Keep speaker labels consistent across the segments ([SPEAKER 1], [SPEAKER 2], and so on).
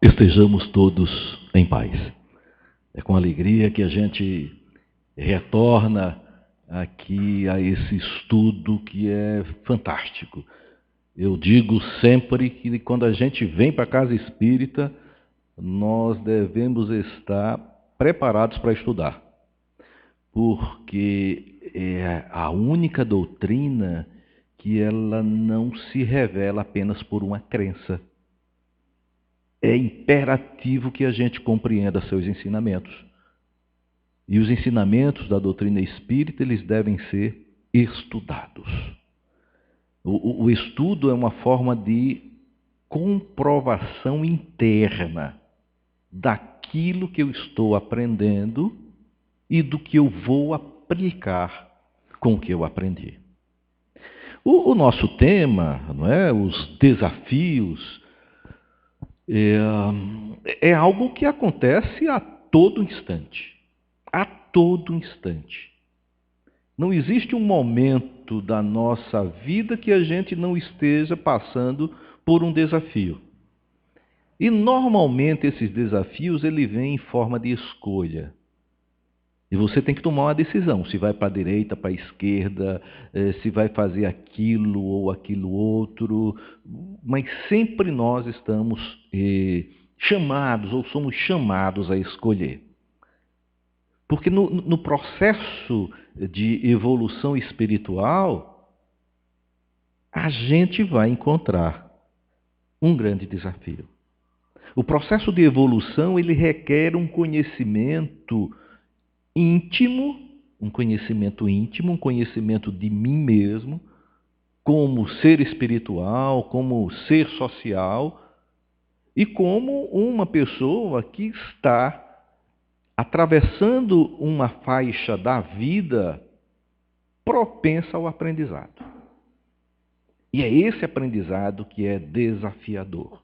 [SPEAKER 1] Estejamos todos em paz. É com alegria que a gente retorna aqui a esse estudo que é fantástico. Eu digo sempre que quando a gente vem para a casa espírita, nós devemos estar preparados para estudar, porque é a única doutrina que ela não se revela apenas por uma crença. É imperativo que a gente compreenda seus ensinamentos. E os ensinamentos da doutrina espírita, eles devem ser estudados. O estudo é uma forma de comprovação interna daquilo que eu estou aprendendo e do que eu vou aplicar com o que eu aprendi. O nosso tema, não é? Os desafios, é algo que acontece a todo instante. A todo instante. Não existe um momento da nossa vida que a gente não esteja passando por um desafio. E normalmente esses desafios ele vem em forma de escolha. E você tem que tomar uma decisão, se vai para a direita, para a esquerda, se vai fazer aquilo ou aquilo outro. Mas sempre nós estamos chamados ou somos chamados a escolher. Porque no processo de evolução espiritual, a gente vai encontrar um grande desafio. O processo de evolução ele requer um conhecimento íntimo, um conhecimento de mim mesmo, como ser espiritual, como ser social e como uma pessoa que está atravessando uma faixa da vida propensa ao aprendizado. E é esse aprendizado que é desafiador.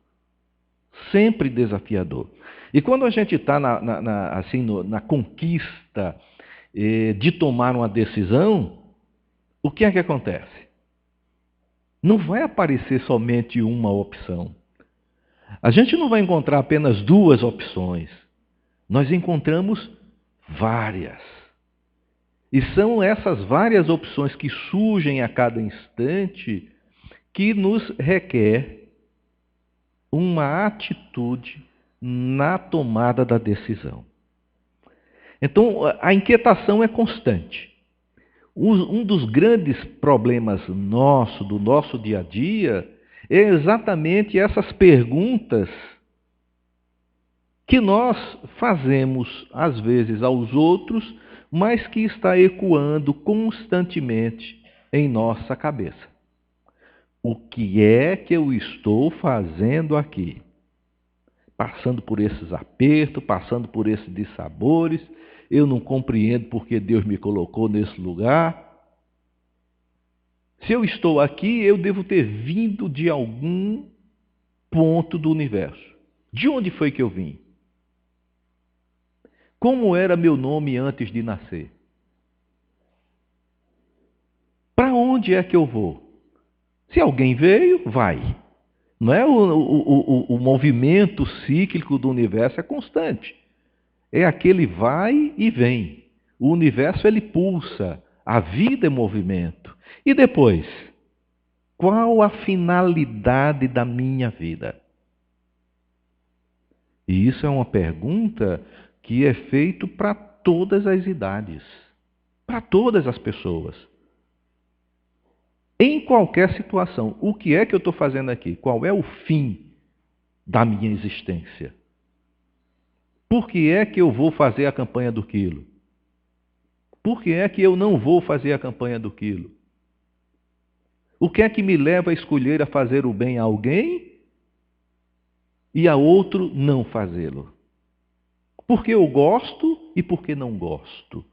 [SPEAKER 1] Sempre desafiador. E quando a gente está na conquista de tomar uma decisão, o que é que acontece? Não vai aparecer somente uma opção. A gente não vai encontrar apenas duas opções. Nós encontramos várias. E são essas várias opções que surgem a cada instante que nos requer uma atitude na tomada da decisão. Então, a inquietação é constante. Um dos grandes problemas do nosso dia a dia, é exatamente essas perguntas que nós fazemos, às vezes, aos outros, mas que está ecoando constantemente em nossa cabeça. O que é que eu estou fazendo aqui? Passando por esses apertos, passando por esses dissabores, eu não compreendo porque Deus me colocou nesse lugar. Se eu estou aqui, eu devo ter vindo de algum ponto do universo. De onde foi que eu vim? Como era meu nome antes de nascer? Para onde é que eu vou? Se alguém veio, vai. Não é o movimento cíclico do universo é constante. É aquele vai e vem. O universo ele pulsa. A vida é movimento. E depois? Qual a finalidade da minha vida? E isso é uma pergunta que é feita para todas as idades. Para todas as pessoas. Em qualquer situação, o que é que eu estou fazendo aqui? Qual é o fim da minha existência? Por que é que eu vou fazer a campanha do quilo? Por que é que eu não vou fazer a campanha do quilo? O que é que me leva a escolher a fazer o bem a alguém e a outro não fazê-lo? Porque eu gosto e porque não gosto.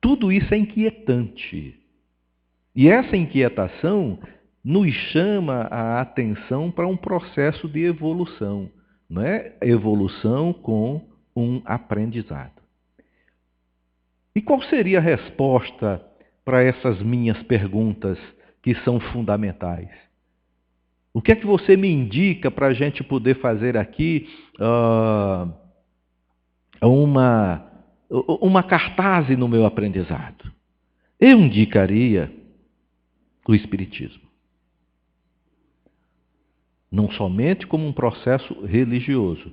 [SPEAKER 1] Tudo isso é inquietante. E essa inquietação nos chama a atenção para um processo de evolução, não é? Evolução com um aprendizado. E qual seria a resposta para essas minhas perguntas que são fundamentais? O que é que você me indica para a gente poder fazer aqui uma, uma cartaz no meu aprendizado? Eu indicaria o Espiritismo. Não somente como um processo religioso,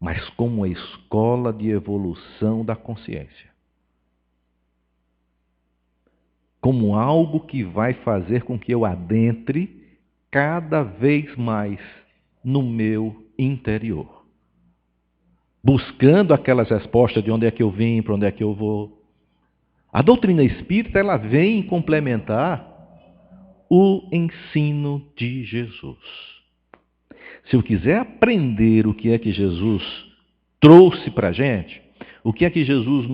[SPEAKER 1] mas como uma escola de evolução da consciência. Como algo que vai fazer com que eu adentre cada vez mais no meu interior. Buscando aquelas respostas de onde é que eu vim, para onde é que eu vou. A doutrina espírita, ela vem complementar o ensino de Jesus. Se eu quiser aprender o que é que Jesus trouxe para a gente, o que é que Jesus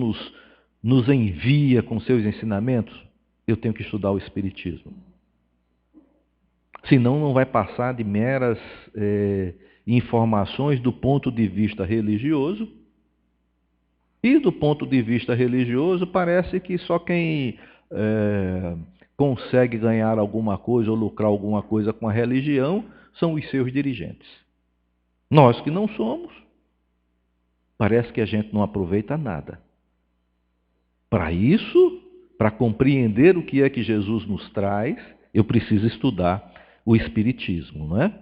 [SPEAKER 1] nos envia com seus ensinamentos, eu tenho que estudar o Espiritismo. Senão não vai passar de meras informações do ponto de vista religioso. E do ponto de vista religioso, parece que só quem consegue ganhar alguma coisa ou lucrar alguma coisa com a religião são os seus dirigentes. Nós que não somos, parece que a gente não aproveita nada. Para isso, para compreender o que é que Jesus nos traz, eu preciso estudar o Espiritismo, não é?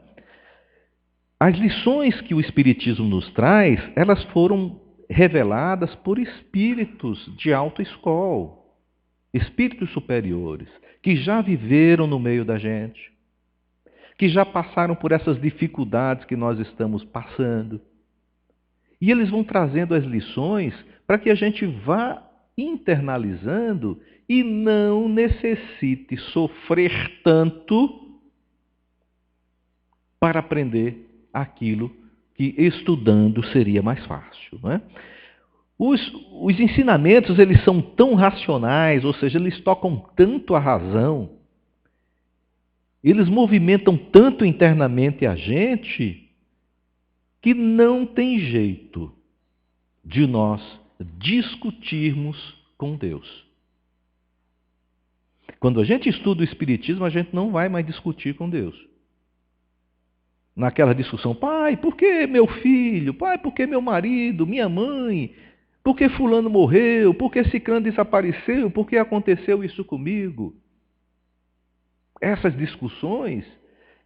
[SPEAKER 1] As lições que o Espiritismo nos traz, elas foram reveladas por espíritos de alta escola, espíritos superiores, que já viveram no meio da gente, que já passaram por essas dificuldades que nós estamos passando. E eles vão trazendo as lições para que a gente vá internalizando e não necessite sofrer tanto para aprender aquilo que estudando seria mais fácil, não é? Os ensinamentos, eles são tão racionais, ou seja, eles tocam tanto a razão, eles movimentam tanto internamente a gente, que não tem jeito de nós discutirmos com Deus. Quando a gente estuda o Espiritismo, a gente não vai mais discutir com Deus. Naquela discussão, pai, por que meu filho? Pai, por que meu marido? Minha mãe? Por que fulano morreu? Por que ciclano desapareceu? Por que aconteceu isso comigo? Essas discussões,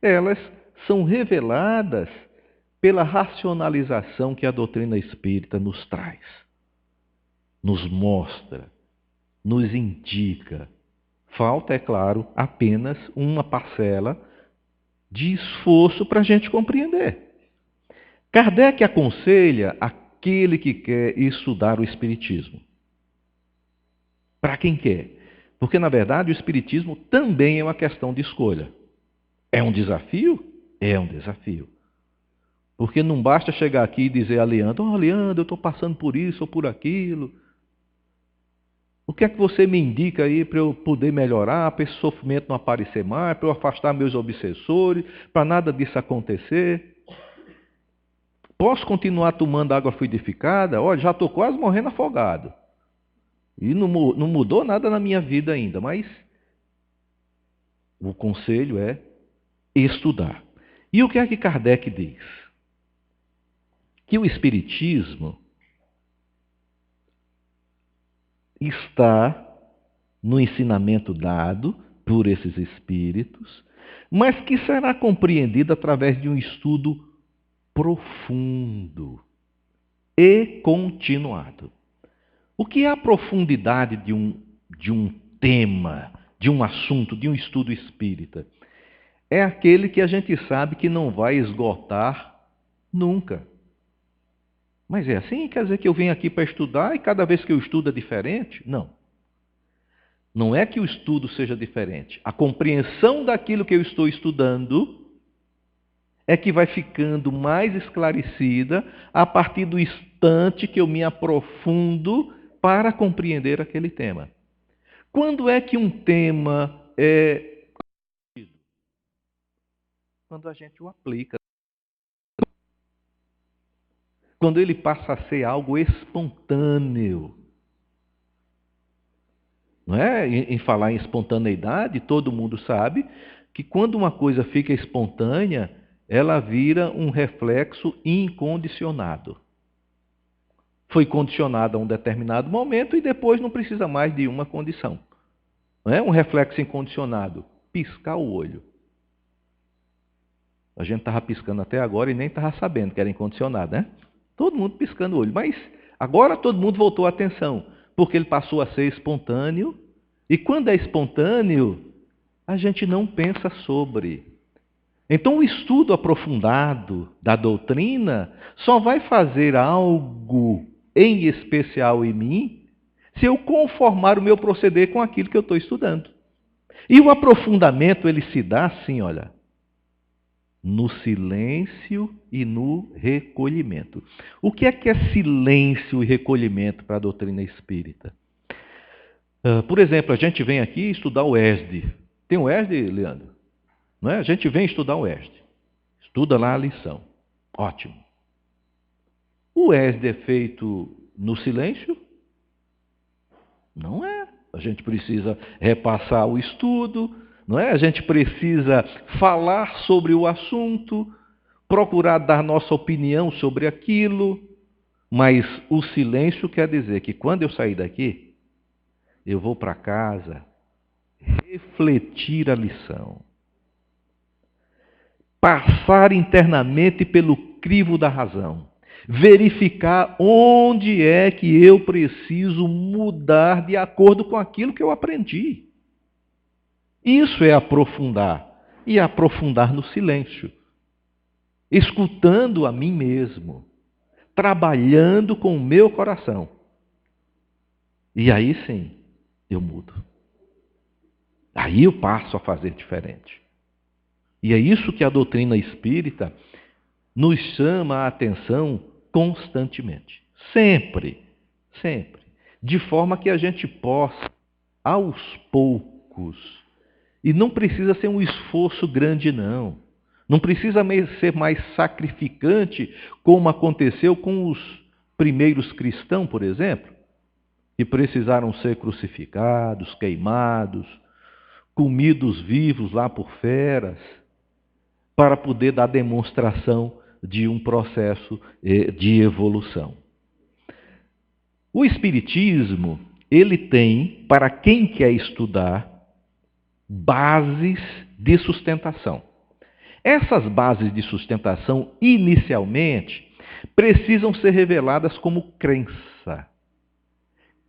[SPEAKER 1] elas são reveladas pela racionalização que a doutrina espírita nos traz. Nos mostra, nos indica. Falta, é claro, apenas uma parcela de esforço para a gente compreender. Kardec aconselha aquele que quer estudar o Espiritismo. Para quem quer. Porque, na verdade, o Espiritismo também é uma questão de escolha. É um desafio? É um desafio. Porque não basta chegar aqui e dizer a Leandro, Leandro, eu estou passando por isso ou por aquilo. O que é que você me indica aí para eu poder melhorar, para esse sofrimento não aparecer mais, para eu afastar meus obsessores, para nada disso acontecer? Posso continuar tomando água fluidificada? Olha, já estou quase morrendo afogado. E não mudou nada na minha vida ainda, mas o conselho é estudar. E o que é que Kardec diz? Que o Espiritismo está no ensinamento dado por esses espíritos, mas que será compreendido através de um estudo profundo e continuado. O que é a profundidade de um tema, de um assunto, de um estudo espírita? É aquele que a gente sabe que não vai esgotar nunca. Mas é assim? Quer dizer que eu venho aqui para estudar e cada vez que eu estudo é diferente? Não. Não é que o estudo seja diferente. A compreensão daquilo que eu estou estudando é que vai ficando mais esclarecida a partir do instante que eu me aprofundo para compreender aquele tema. Quando é que um tema é compreendido? Quando a gente o aplica. Quando ele passa a ser algo espontâneo. Não é? Em falar em espontaneidade, todo mundo sabe que quando uma coisa fica espontânea, ela vira um reflexo incondicionado. Foi condicionado a um determinado momento e depois não precisa mais de uma condição. Não é um reflexo incondicionado. Piscar o olho. A gente estava piscando até agora e nem estava sabendo que era incondicionado, né? Todo mundo piscando o olho. Mas agora todo mundo voltou a atenção, porque ele passou a ser espontâneo. E quando é espontâneo, a gente não pensa sobre. Então o estudo aprofundado da doutrina só vai fazer algo em especial em mim se eu conformar o meu proceder com aquilo que eu estou estudando. E o aprofundamento, ele se dá assim, olha, no silêncio e no recolhimento. O que é silêncio e recolhimento para a doutrina espírita? Por exemplo, a gente vem aqui estudar o ESD. Tem o ESD, Leandro? Não é? A gente vem estudar o ESD. Estuda lá a lição. Ótimo. O ESD é feito no silêncio? Não é. A gente precisa repassar o estudo, não é? A gente precisa falar sobre o assunto, procurar dar nossa opinião sobre aquilo, mas o silêncio quer dizer que quando eu sair daqui, eu vou para casa refletir a lição, passar internamente pelo crivo da razão, verificar onde é que eu preciso mudar de acordo com aquilo que eu aprendi. Isso é aprofundar, e aprofundar no silêncio, escutando a mim mesmo, trabalhando com o meu coração. E aí sim, eu mudo. Aí eu passo a fazer diferente. E é isso que a doutrina espírita nos chama a atenção constantemente. Sempre, sempre. De forma que a gente possa, aos poucos, e não precisa ser um esforço grande, não. Não precisa ser mais sacrificante, como aconteceu com os primeiros cristãos, por exemplo, que precisaram ser crucificados, queimados, comidos vivos lá por feras, para poder dar demonstração de um processo de evolução. O Espiritismo, ele tem, para quem quer estudar, bases de sustentação. Essas bases de sustentação, inicialmente, precisam ser reveladas como crença.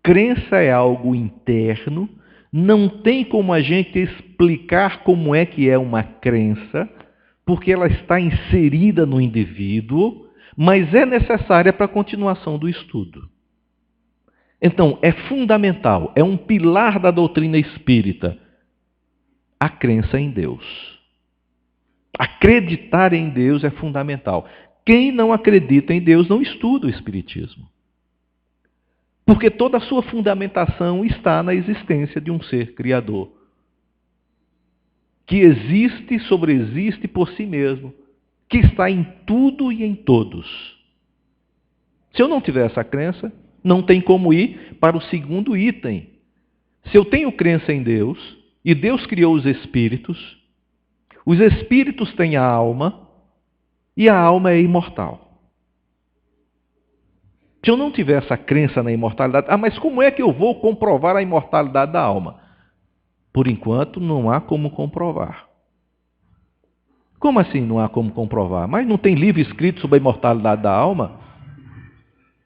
[SPEAKER 1] Crença é algo interno, não tem como a gente explicar como é que é uma crença, porque ela está inserida no indivíduo, mas é necessária para a continuação do estudo. Então, é fundamental, é um pilar da doutrina espírita, a crença em Deus. Acreditar em Deus é fundamental. Quem não acredita em Deus não estuda o Espiritismo. Porque toda a sua fundamentação está na existência de um ser criador, que existe e sobreexiste por si mesmo, que está em tudo e em todos. Se eu não tiver essa crença, não tem como ir para o segundo item. Se eu tenho crença em Deus, e Deus criou os espíritos têm a alma, e a alma é imortal. Se eu não tiver essa crença na imortalidade, mas como é que eu vou comprovar a imortalidade da alma? Por enquanto, não há como comprovar. Como assim não há como comprovar? Mas não tem livro escrito sobre a imortalidade da alma?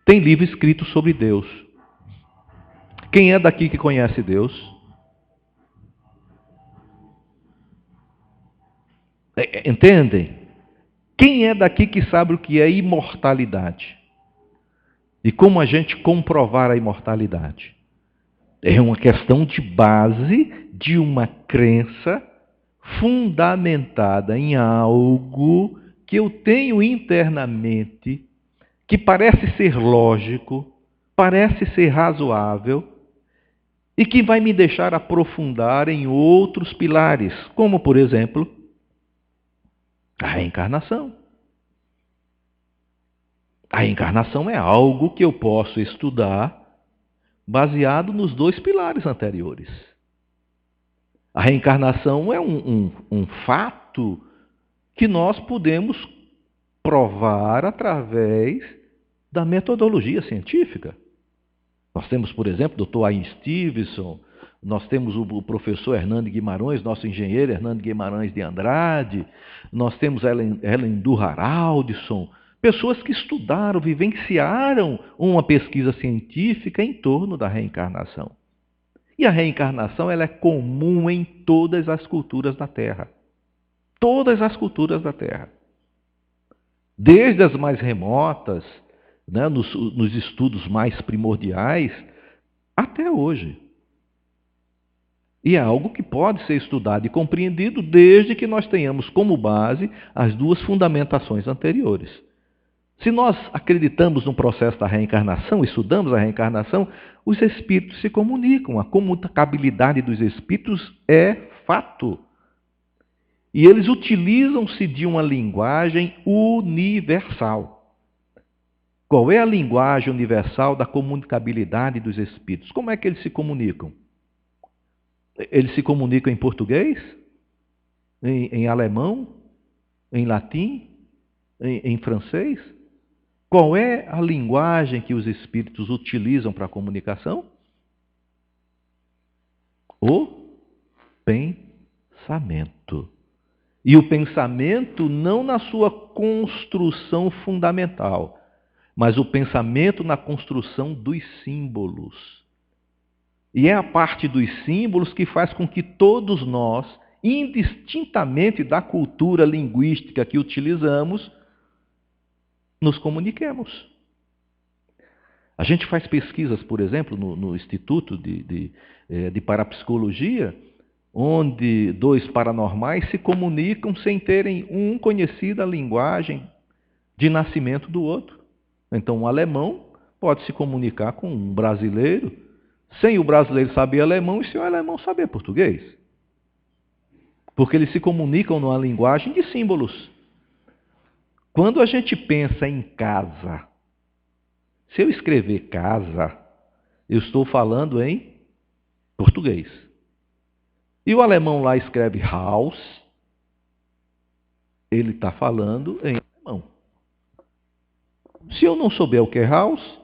[SPEAKER 1] Tem livro escrito sobre Deus. Quem é daqui que conhece Deus? Entendem? Quem é daqui que sabe o que é imortalidade? E como a gente comprovar a imortalidade? É uma questão de base de uma crença fundamentada em algo que eu tenho internamente, que parece ser lógico, parece ser razoável, e que vai me deixar aprofundar em outros pilares, como, por exemplo, a reencarnação. A reencarnação é algo que eu posso estudar baseado nos dois pilares anteriores. A reencarnação é um fato que nós podemos provar através da metodologia científica. Nós temos, por exemplo, o Dr. Ian Stevenson, nós temos o professor Hernando Guimarães, nosso engenheiro Hernando Guimarães de Andrade, nós temos Ellen Durham Aldison, pessoas que estudaram, vivenciaram uma pesquisa científica em torno da reencarnação. E a reencarnação ela é comum em todas as culturas da Terra. Todas as culturas da Terra. Desde as mais remotas, né, nos estudos mais primordiais, até hoje. E é algo que pode ser estudado e compreendido desde que nós tenhamos como base as duas fundamentações anteriores. Se nós acreditamos no processo da reencarnação, estudamos a reencarnação, os espíritos se comunicam. A comunicabilidade dos espíritos é fato. E eles utilizam-se de uma linguagem universal. Qual é a linguagem universal da comunicabilidade dos espíritos? Como é que eles se comunicam? Eles se comunicam em português? Em alemão? Em latim? Em francês? Qual é a linguagem que os espíritos utilizam para a comunicação? O pensamento. E o pensamento não na sua construção fundamental, mas o pensamento na construção dos símbolos. E é a parte dos símbolos que faz com que todos nós, indistintamente da cultura linguística que utilizamos, nos comuniquemos. A gente faz pesquisas, por exemplo, no Instituto de Parapsicologia, onde dois paranormais se comunicam sem terem um conhecido a linguagem de nascimento do outro. Então, um alemão pode se comunicar com um brasileiro, sem o brasileiro saber alemão e sem o alemão saber português. Porque eles se comunicam numa linguagem de símbolos. Quando a gente pensa em casa, se eu escrever casa, eu estou falando em português. E o alemão lá escreve Haus, ele está falando em alemão. Se eu não souber o que é Haus,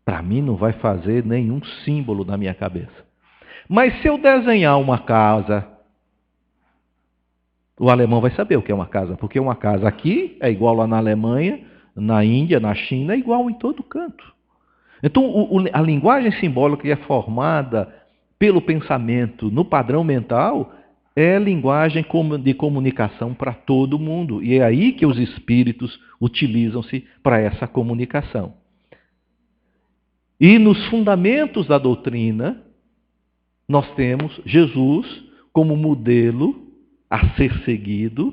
[SPEAKER 1] para mim não vai fazer nenhum símbolo na minha cabeça. Mas se eu desenhar uma casa, o alemão vai saber o que é uma casa, porque uma casa aqui é igual lá na Alemanha, na Índia, na China, é igual em todo canto. Então, a linguagem simbólica que é formada pelo pensamento no padrão mental é linguagem de comunicação para todo mundo. E é aí que os espíritos utilizam-se para essa comunicação. E nos fundamentos da doutrina, nós temos Jesus como modelo a ser seguido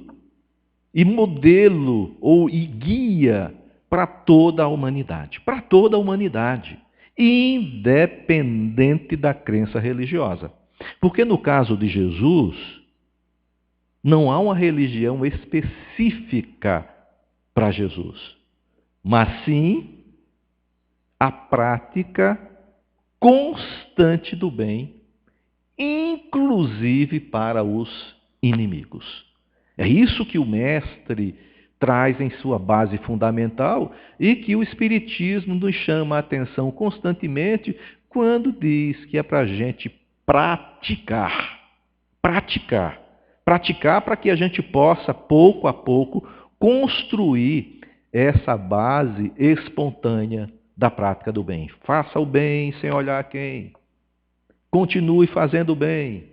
[SPEAKER 1] e modelo e guia para toda a humanidade. Para toda a humanidade, independente da crença religiosa. Porque no caso de Jesus, não há uma religião específica para Jesus, mas sim a prática constante do bem, inclusive para os inimigos. É isso que o mestre traz em sua base fundamental e que o Espiritismo nos chama a atenção constantemente quando diz que é para a gente praticar. Praticar. Praticar para que a gente possa, pouco a pouco, construir essa base espontânea da prática do bem. Faça o bem sem olhar quem. Continue fazendo o bem.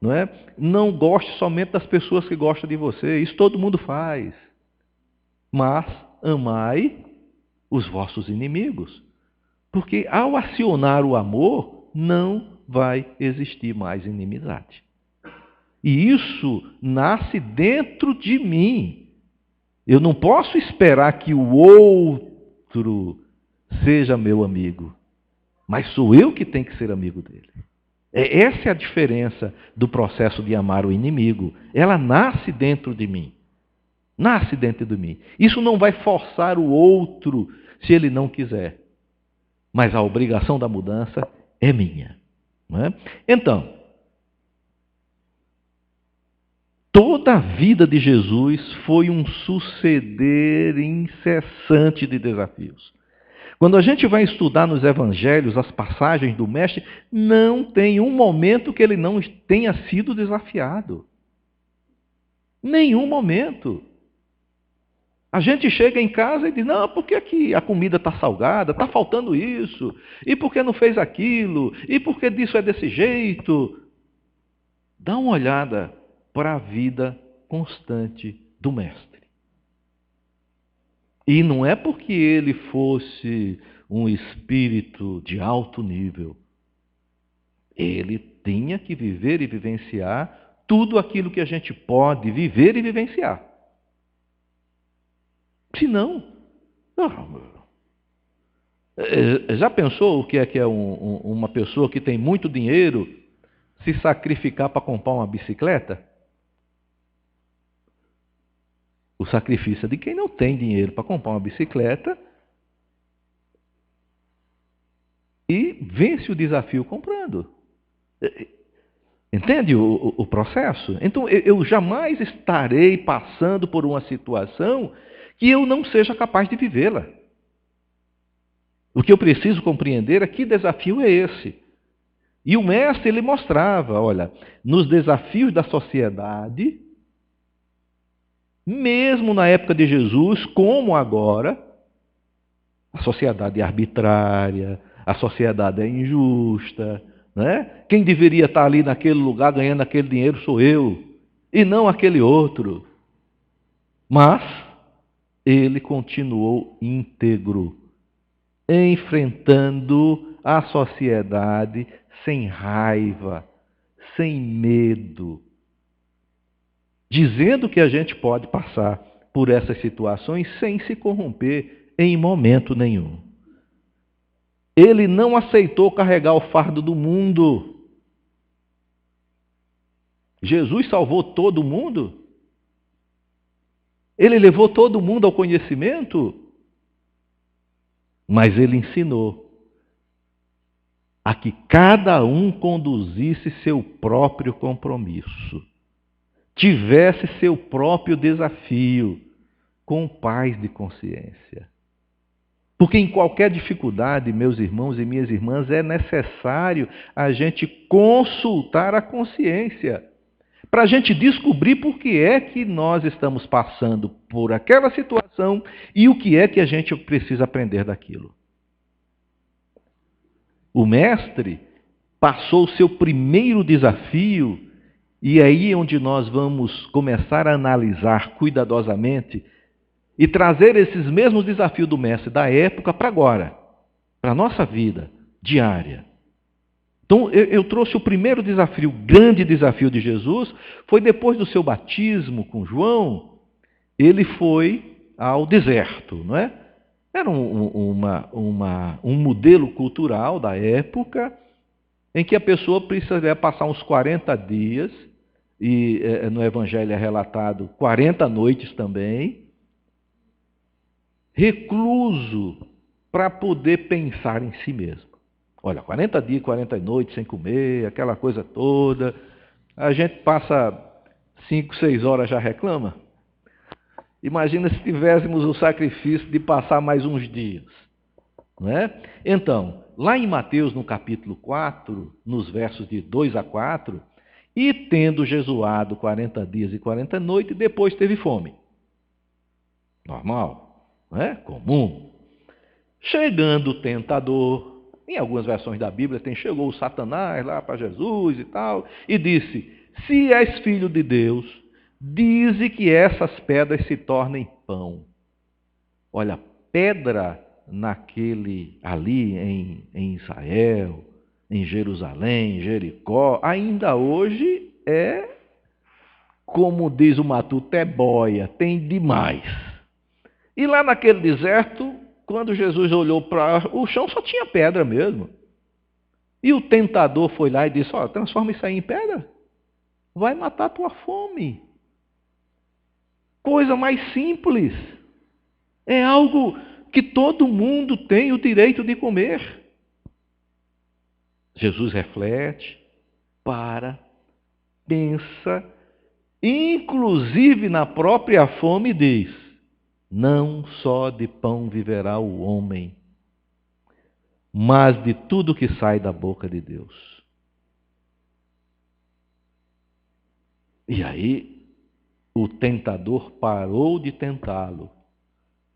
[SPEAKER 1] Não é? Não goste somente das pessoas que gostam de você. Isso todo mundo faz. Mas amai os vossos inimigos. Porque ao acionar o amor, não vai existir mais inimizade. E isso nasce dentro de mim. Eu não posso esperar que o outro seja meu amigo. Mas sou eu que tenho que ser amigo dele. Essa é a diferença do processo de amar o inimigo. Ela nasce dentro de mim. Nasce dentro de mim. Isso não vai forçar o outro se ele não quiser. Mas a obrigação da mudança é minha. Não é? Então, toda a vida de Jesus foi um suceder incessante de desafios. Quando a gente vai estudar nos evangelhos as passagens do Mestre, não tem um momento que ele não tenha sido desafiado. Nenhum momento. A gente chega em casa e diz, não, por que que a comida está salgada? Está faltando isso. E por que não fez aquilo? E por que disso é desse jeito? Dá uma olhada para a vida constante do Mestre. E não é porque ele fosse um espírito de alto nível. Ele tinha que viver e vivenciar tudo aquilo que a gente pode viver e vivenciar. Senão, já pensou o que é uma pessoa que tem muito dinheiro se sacrificar para comprar uma bicicleta? O sacrifício é de quem não tem dinheiro para comprar uma bicicleta e vence o desafio comprando. Entende o processo? Então, eu jamais estarei passando por uma situação que eu não seja capaz de vivê-la. O que eu preciso compreender é que desafio é esse. E o mestre, ele mostrava, olha, nos desafios da sociedade, mesmo na época de Jesus, como agora, a sociedade é arbitrária, a sociedade é injusta, né? Quem deveria estar ali naquele lugar ganhando aquele dinheiro sou eu, e não aquele outro. Mas ele continuou íntegro, enfrentando a sociedade sem raiva, sem medo, dizendo que a gente pode passar por essas situações sem se corromper em momento nenhum. Ele não aceitou carregar o fardo do mundo. Jesus salvou todo mundo? Ele levou todo mundo ao conhecimento? Mas ele ensinou a que cada um conduzisse seu próprio compromisso, tivesse seu próprio desafio, com paz de consciência. Porque em qualquer dificuldade, meus irmãos e minhas irmãs, é necessário a gente consultar a consciência, para a gente descobrir por que é que nós estamos passando por aquela situação e o que é que a gente precisa aprender daquilo. O mestre passou o seu primeiro desafio, e é aí onde nós vamos começar a analisar cuidadosamente e trazer esses mesmos desafios do mestre da época para agora, para a nossa vida diária. Então, eu trouxe o primeiro desafio, o grande desafio de Jesus, foi depois do seu batismo com João, ele foi ao deserto, não é? Era um modelo cultural da época, em que a pessoa precisaria passar uns 40 dias, e no Evangelho é relatado 40 noites também, recluso para poder pensar em si mesmo. Olha, 40 dias, 40 noites sem comer, aquela coisa toda. A gente passa 5, 6 horas já reclama. Imagina se tivéssemos o sacrifício de passar mais uns dias. Não é? Então, lá em Mateus, no capítulo 4, nos versos de 2 a 4, e tendo jejuado 40 dias e 40 noites, depois teve fome. Normal, não é? Comum. Chegando o tentador, em algumas versões da Bíblia chegou o Satanás lá para Jesus e tal, e disse, se és filho de Deus, dize que essas pedras se tornem pão. Olha, pedra ali em Israel, em Jerusalém, em Jericó, ainda hoje é, como diz o Matuto, é boia, tem demais. E lá naquele deserto, quando Jesus olhou para o chão, só tinha pedra mesmo. E o tentador foi lá e disse, transforma isso aí em pedra. Vai matar a tua fome. Coisa mais simples. É algo que todo mundo tem o direito de comer. Jesus reflete, pensa, inclusive na própria fome diz: não só de pão viverá o homem, mas de tudo que sai da boca de Deus. E aí, o tentador parou de tentá-lo.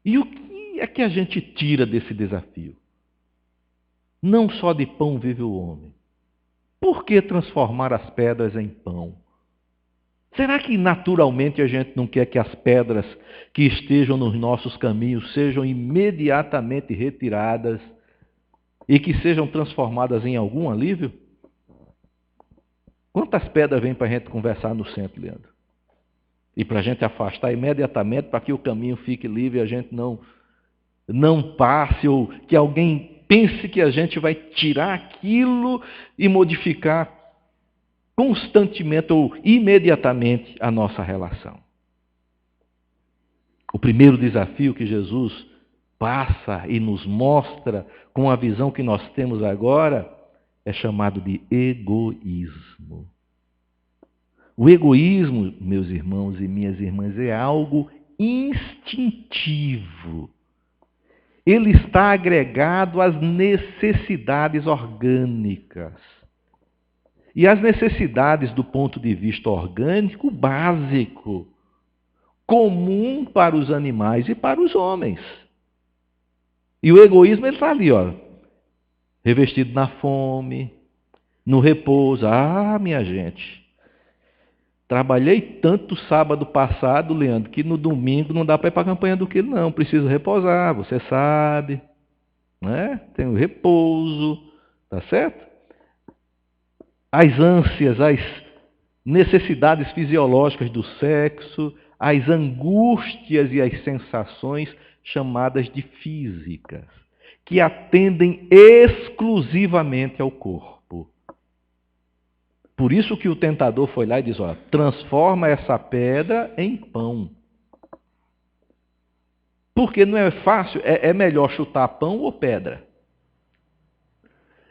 [SPEAKER 1] E o que é que a gente tira desse desafio? Não só de pão vive o homem. Por que transformar as pedras em pão? Será que naturalmente a gente não quer que as pedras que estejam nos nossos caminhos sejam imediatamente retiradas e que sejam transformadas em algum alívio? Quantas pedras vêm para a gente conversar no centro, Leandro? E para a gente afastar imediatamente para que o caminho fique livre e a gente não passe, ou que alguém pense que a gente vai tirar aquilo e modificar constantemente ou imediatamente a nossa relação. O primeiro desafio que Jesus passa e nos mostra com a visão que nós temos agora é chamado de egoísmo. O egoísmo, meus irmãos e minhas irmãs, é algo instintivo. Ele está agregado às necessidades orgânicas. E as necessidades do ponto de vista orgânico básico, comum para os animais e para os homens. E o egoísmo ele está ali, revestido na fome, no repouso. Ah, minha gente, trabalhei tanto sábado passado, Leandro, que no domingo não dá para ir para a campanha do quilo, não. Preciso repousar, você sabe. Né? Tem o repouso, tá certo? As ânsias, as necessidades fisiológicas do sexo, as angústias e as sensações chamadas de físicas, que atendem exclusivamente ao corpo. Por isso que o tentador foi lá e diz: transforma essa pedra em pão. Porque não é fácil, é melhor chutar pão ou pedra?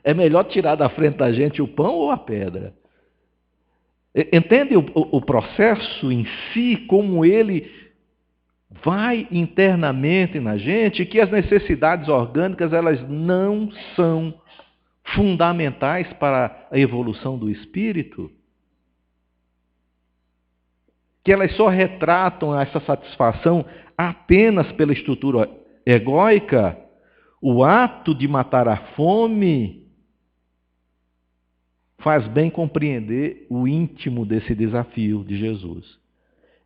[SPEAKER 1] É melhor tirar da frente da gente o pão ou a pedra? Entende o processo em si, como ele vai internamente na gente, que as necessidades orgânicas elas não são fundamentais para a evolução do espírito? Que elas só retratam essa satisfação apenas pela estrutura egóica? O ato de matar a fome faz bem compreender o íntimo desse desafio de Jesus.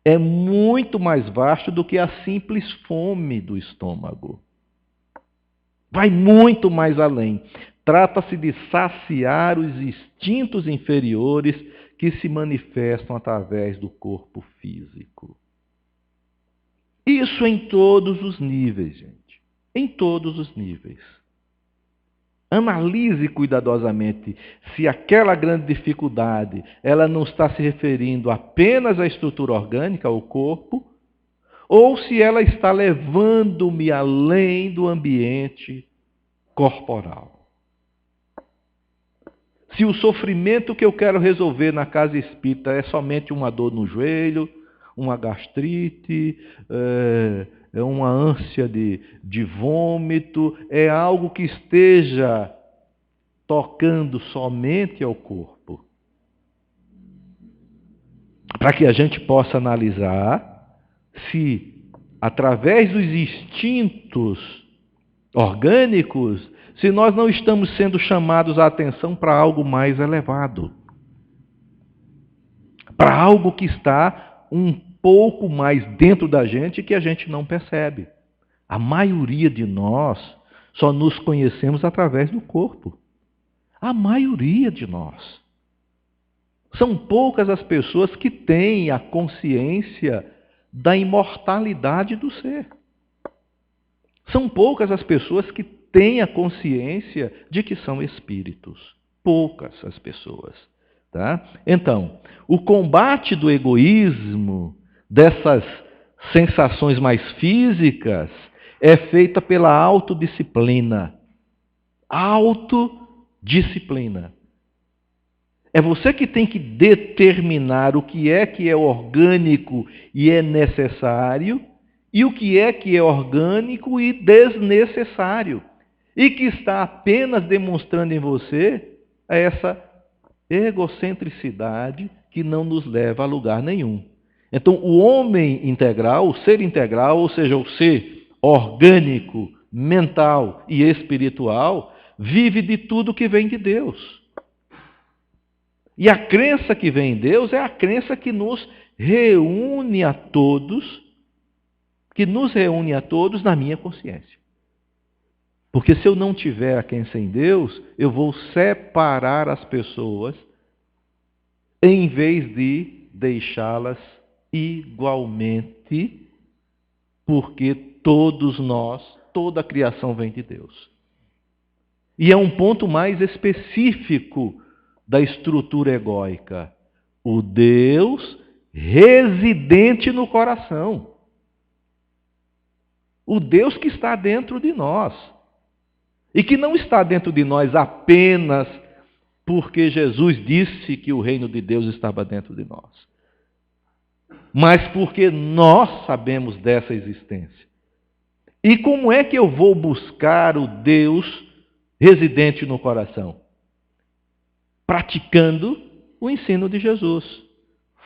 [SPEAKER 1] É muito mais vasto do que a simples fome do estômago. Vai muito mais além. Trata-se de saciar os instintos inferiores que se manifestam através do corpo físico. Isso em todos os níveis, gente. Em todos os níveis. Analise cuidadosamente se aquela grande dificuldade ela não está se referindo apenas à estrutura orgânica, ao corpo, ou se ela está levando-me além do ambiente corporal. Se o sofrimento que eu quero resolver na casa espírita é somente uma dor no joelho, uma gastrite, é uma ânsia de vômito, é algo que esteja tocando somente ao corpo. Para que a gente possa analisar se, através dos instintos orgânicos, se nós não estamos sendo chamados a atenção para algo mais elevado. Para algo que está um pouco mais dentro da gente que a gente não percebe. A maioria de nós só nos conhecemos através do corpo. A maioria de nós. São poucas as pessoas que têm a consciência da imortalidade do ser. São poucas as pessoas que têm a consciência de que são espíritos. Poucas as pessoas. Tá? Então, o combate do egoísmo, dessas sensações mais físicas, é feita pela autodisciplina. disciplina. É você que tem que determinar o que é orgânico e é necessário, e o que é orgânico e desnecessário, e que está apenas demonstrando em você essa egocentricidade que não nos leva a lugar nenhum. Então, o homem integral, o ser integral, ou seja, o ser orgânico, mental e espiritual, vive de tudo que vem de Deus. E a crença que vem em Deus é a crença que nos reúne a todos, na minha consciência. Porque se eu não tiver a crença em Deus, eu vou separar as pessoas em vez de deixá-las igualmente, porque todos nós, toda a criação vem de Deus. E é um ponto mais específico da estrutura egóica. O Deus residente no coração. O Deus que está dentro de nós. E que não está dentro de nós apenas porque Jesus disse que o reino de Deus estava dentro de nós. Mas porque nós sabemos dessa existência. E como é que eu vou buscar o Deus residente no coração? Praticando o ensino de Jesus.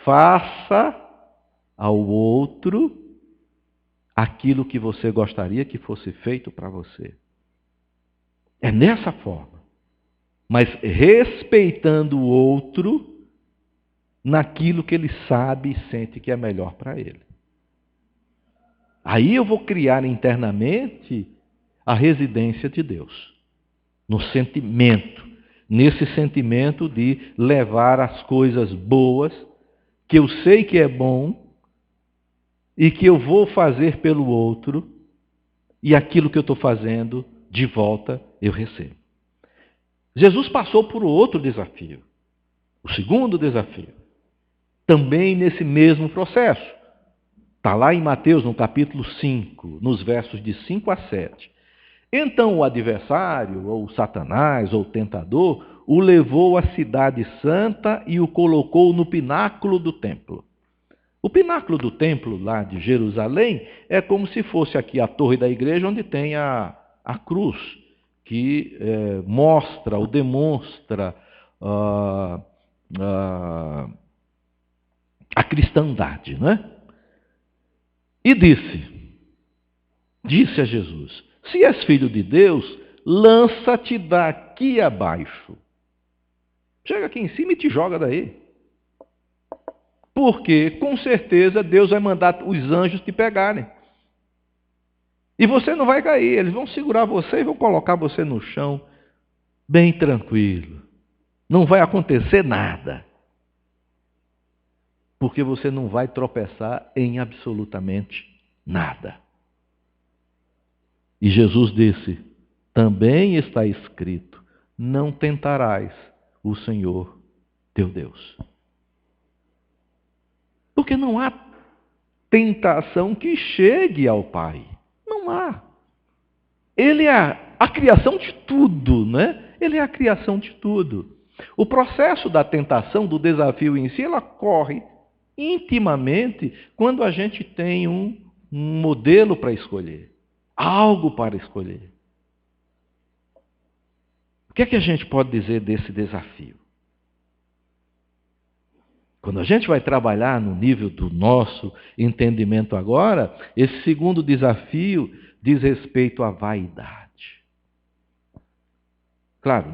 [SPEAKER 1] Faça ao outro aquilo que você gostaria que fosse feito para você. É nessa forma. Mas respeitando o outro naquilo que ele sabe e sente que é melhor para ele. Aí eu vou criar internamente a residência de Deus. No sentimento. Nesse sentimento de levar as coisas boas, que eu sei que é bom, e que eu vou fazer pelo outro, e aquilo que eu estou fazendo, de volta, eu recebo. Jesus passou por outro desafio. O segundo desafio. Também nesse mesmo processo. Está lá em Mateus, no capítulo 5, nos versos de 5 a 7. Então o adversário, ou Satanás, ou o tentador, o levou à cidade santa e o colocou no pináculo do templo. O pináculo do templo lá de Jerusalém é como se fosse aqui a torre da igreja, onde tem a cruz, que mostra ou demonstra a cristandade, não é? E disse a Jesus: se és filho de Deus, lança-te daqui abaixo. Chega aqui em cima e te joga daí. Porque, com certeza, Deus vai mandar os anjos te pegarem. E você não vai cair. Eles vão segurar você e vão colocar você no chão, bem tranquilo. Não vai acontecer nada. Porque você não vai tropeçar em absolutamente nada. E Jesus disse: também está escrito, não tentarás o Senhor teu Deus. Porque não há tentação que chegue ao Pai. Não há. Ele é a criação de tudo, né? Ele é a criação de tudo. O processo da tentação, do desafio em si, ela corre intimamente quando a gente tem um modelo para escolher. Algo para escolher. O que é que a gente pode dizer desse desafio? Quando a gente vai trabalhar no nível do nosso entendimento agora, esse segundo desafio diz respeito à vaidade. Claro,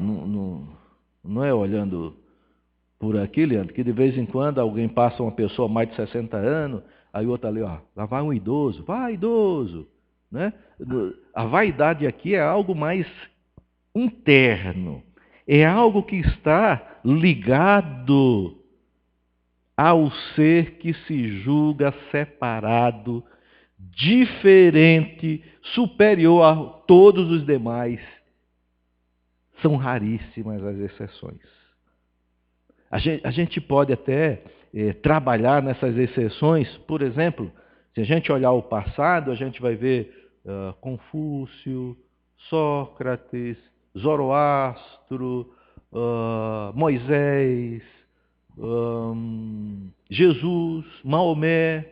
[SPEAKER 1] não é olhando por aqui, Leandro, que de vez em quando alguém passa uma pessoa mais de 60 anos, aí o outro ali, ó, lá vai um idoso, vai idoso. Né? A vaidade aqui é algo mais interno, é algo que está ligado ao ser que se julga separado, diferente, superior a todos os demais. São raríssimas as exceções. A gente pode até trabalhar nessas exceções. Por exemplo, se a gente olhar o passado, a gente vai ver Confúcio, Sócrates, Zoroastro, Moisés, Jesus, Maomé,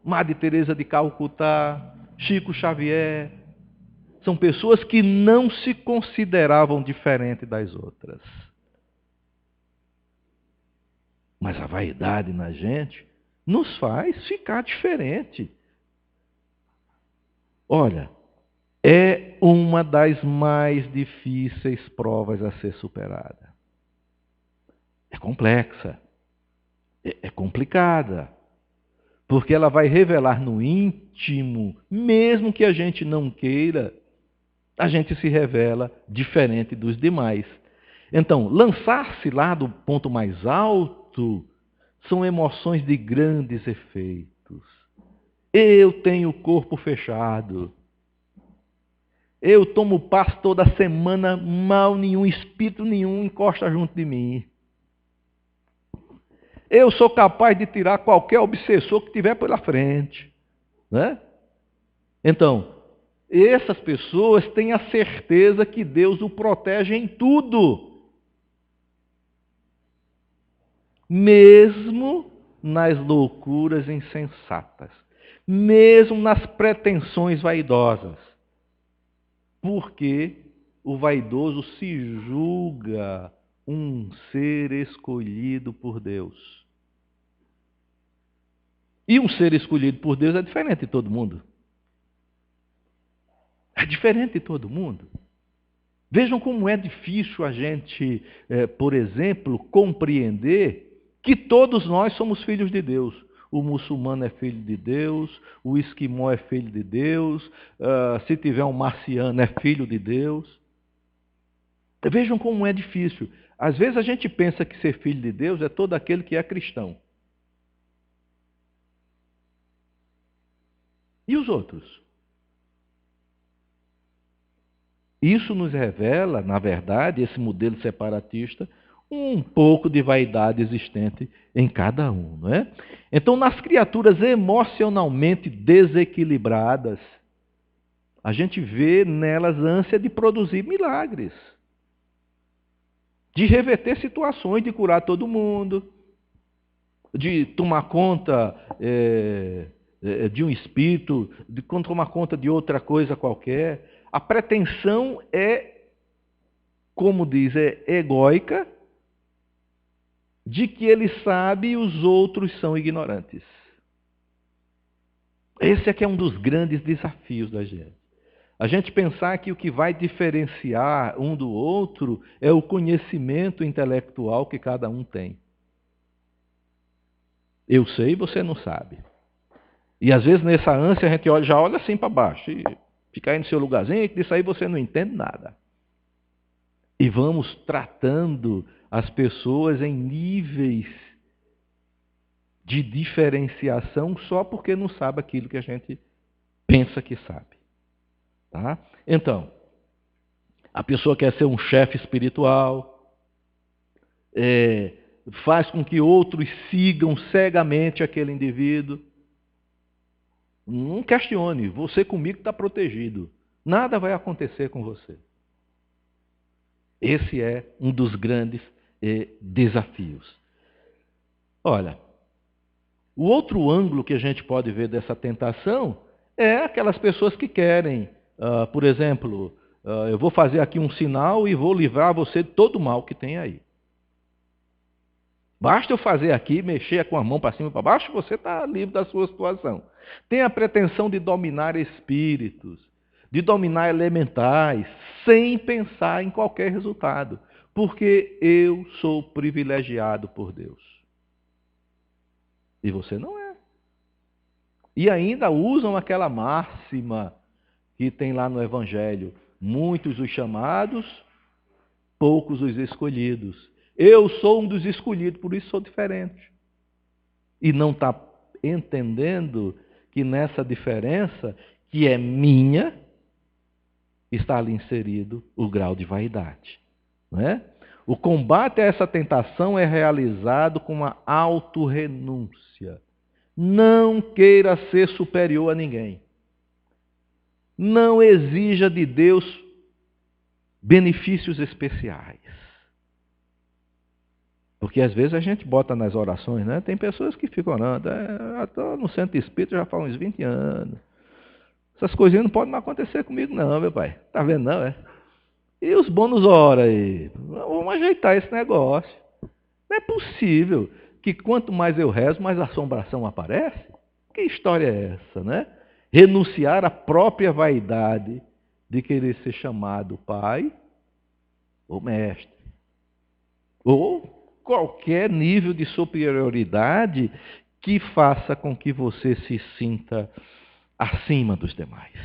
[SPEAKER 1] Madre Teresa de Calcutá, Chico Xavier. São pessoas que não se consideravam diferentes das outras. Mas a vaidade na gente nos faz ficar diferente. Olha, é uma das mais difíceis provas a ser superada. É complexa, é complicada, porque ela vai revelar no íntimo, mesmo que a gente não queira, a gente se revela diferente dos demais. Então, lançar-se lá do ponto mais alto são emoções de grandes efeitos. Eu tenho o corpo fechado. Eu tomo passo toda semana, mal nenhum, espírito nenhum encosta junto de mim. Eu sou capaz de tirar qualquer obsessor que tiver pela frente. Né? Então, essas pessoas têm a certeza que Deus o protege em tudo. Mesmo nas loucuras insensatas. Mesmo nas pretensões vaidosas. Porque o vaidoso se julga um ser escolhido por Deus. E um ser escolhido por Deus é diferente de todo mundo. É diferente de todo mundo. Vejam como é difícil a gente, por exemplo, compreender que todos nós somos filhos de Deus. O muçulmano é filho de Deus, o esquimó é filho de Deus, se tiver um marciano é filho de Deus. Vejam como é difícil. Às vezes a gente pensa que ser filho de Deus é todo aquele que é cristão. E os outros? Isso nos revela, na verdade, esse modelo separatista, um pouco de vaidade existente em cada um. Não é? Então, nas criaturas emocionalmente desequilibradas, a gente vê nelas ânsia de produzir milagres, de reverter situações, de curar todo mundo, de tomar conta de um espírito, de tomar conta de outra coisa qualquer. A pretensão é, como diz, é egóica, de que ele sabe e os outros são ignorantes. Esse é que é um dos grandes desafios da gente. A gente pensar que o que vai diferenciar um do outro é o conhecimento intelectual que cada um tem. Eu sei e você não sabe. E às vezes nessa ânsia a gente já olha assim para baixo e fica aí no seu lugarzinho, que disso aí você não entende nada. E vamos tratando as pessoas em níveis de diferenciação só porque não sabe aquilo que a gente pensa que sabe. Tá? Então, a pessoa quer ser um chefe espiritual, faz com que outros sigam cegamente aquele indivíduo. Não questione, você comigo está protegido. Nada vai acontecer com você. Esse é um dos grandes desafios. Olha, o outro ângulo que a gente pode ver dessa tentação é aquelas pessoas que querem, por exemplo, eu vou fazer aqui um sinal e vou livrar você de todo o mal que tem aí. Basta eu fazer aqui, mexer com a mão para cima e para baixo, você está livre da sua situação. Tem a pretensão de dominar espíritos, de dominar elementais, sem pensar em qualquer resultado, porque eu sou privilegiado por Deus. E você não é. E ainda usam aquela máxima que tem lá no Evangelho: muitos os chamados, poucos os escolhidos. Eu sou um dos escolhidos, por isso sou diferente. E não está entendendo que nessa diferença, que é minha, está ali inserido o grau de vaidade. Não é? O combate a essa tentação é realizado com uma autorrenúncia. Não queira ser superior a ninguém. Não exija de Deus benefícios especiais. Porque às vezes a gente bota nas orações, né? Tem pessoas que ficam orando, estou no centro espírita já faz uns 20 anos. Essas coisinhas não podem mais acontecer comigo não, meu pai. Tá vendo não, é? E os bônus hora aí? Vamos ajeitar esse negócio. Não é possível que quanto mais eu rezo, mais assombração aparece. Que história é essa, né? Renunciar à própria vaidade de querer ser chamado pai ou mestre. Ou qualquer nível de superioridade que faça com que você se sinta acima dos demais.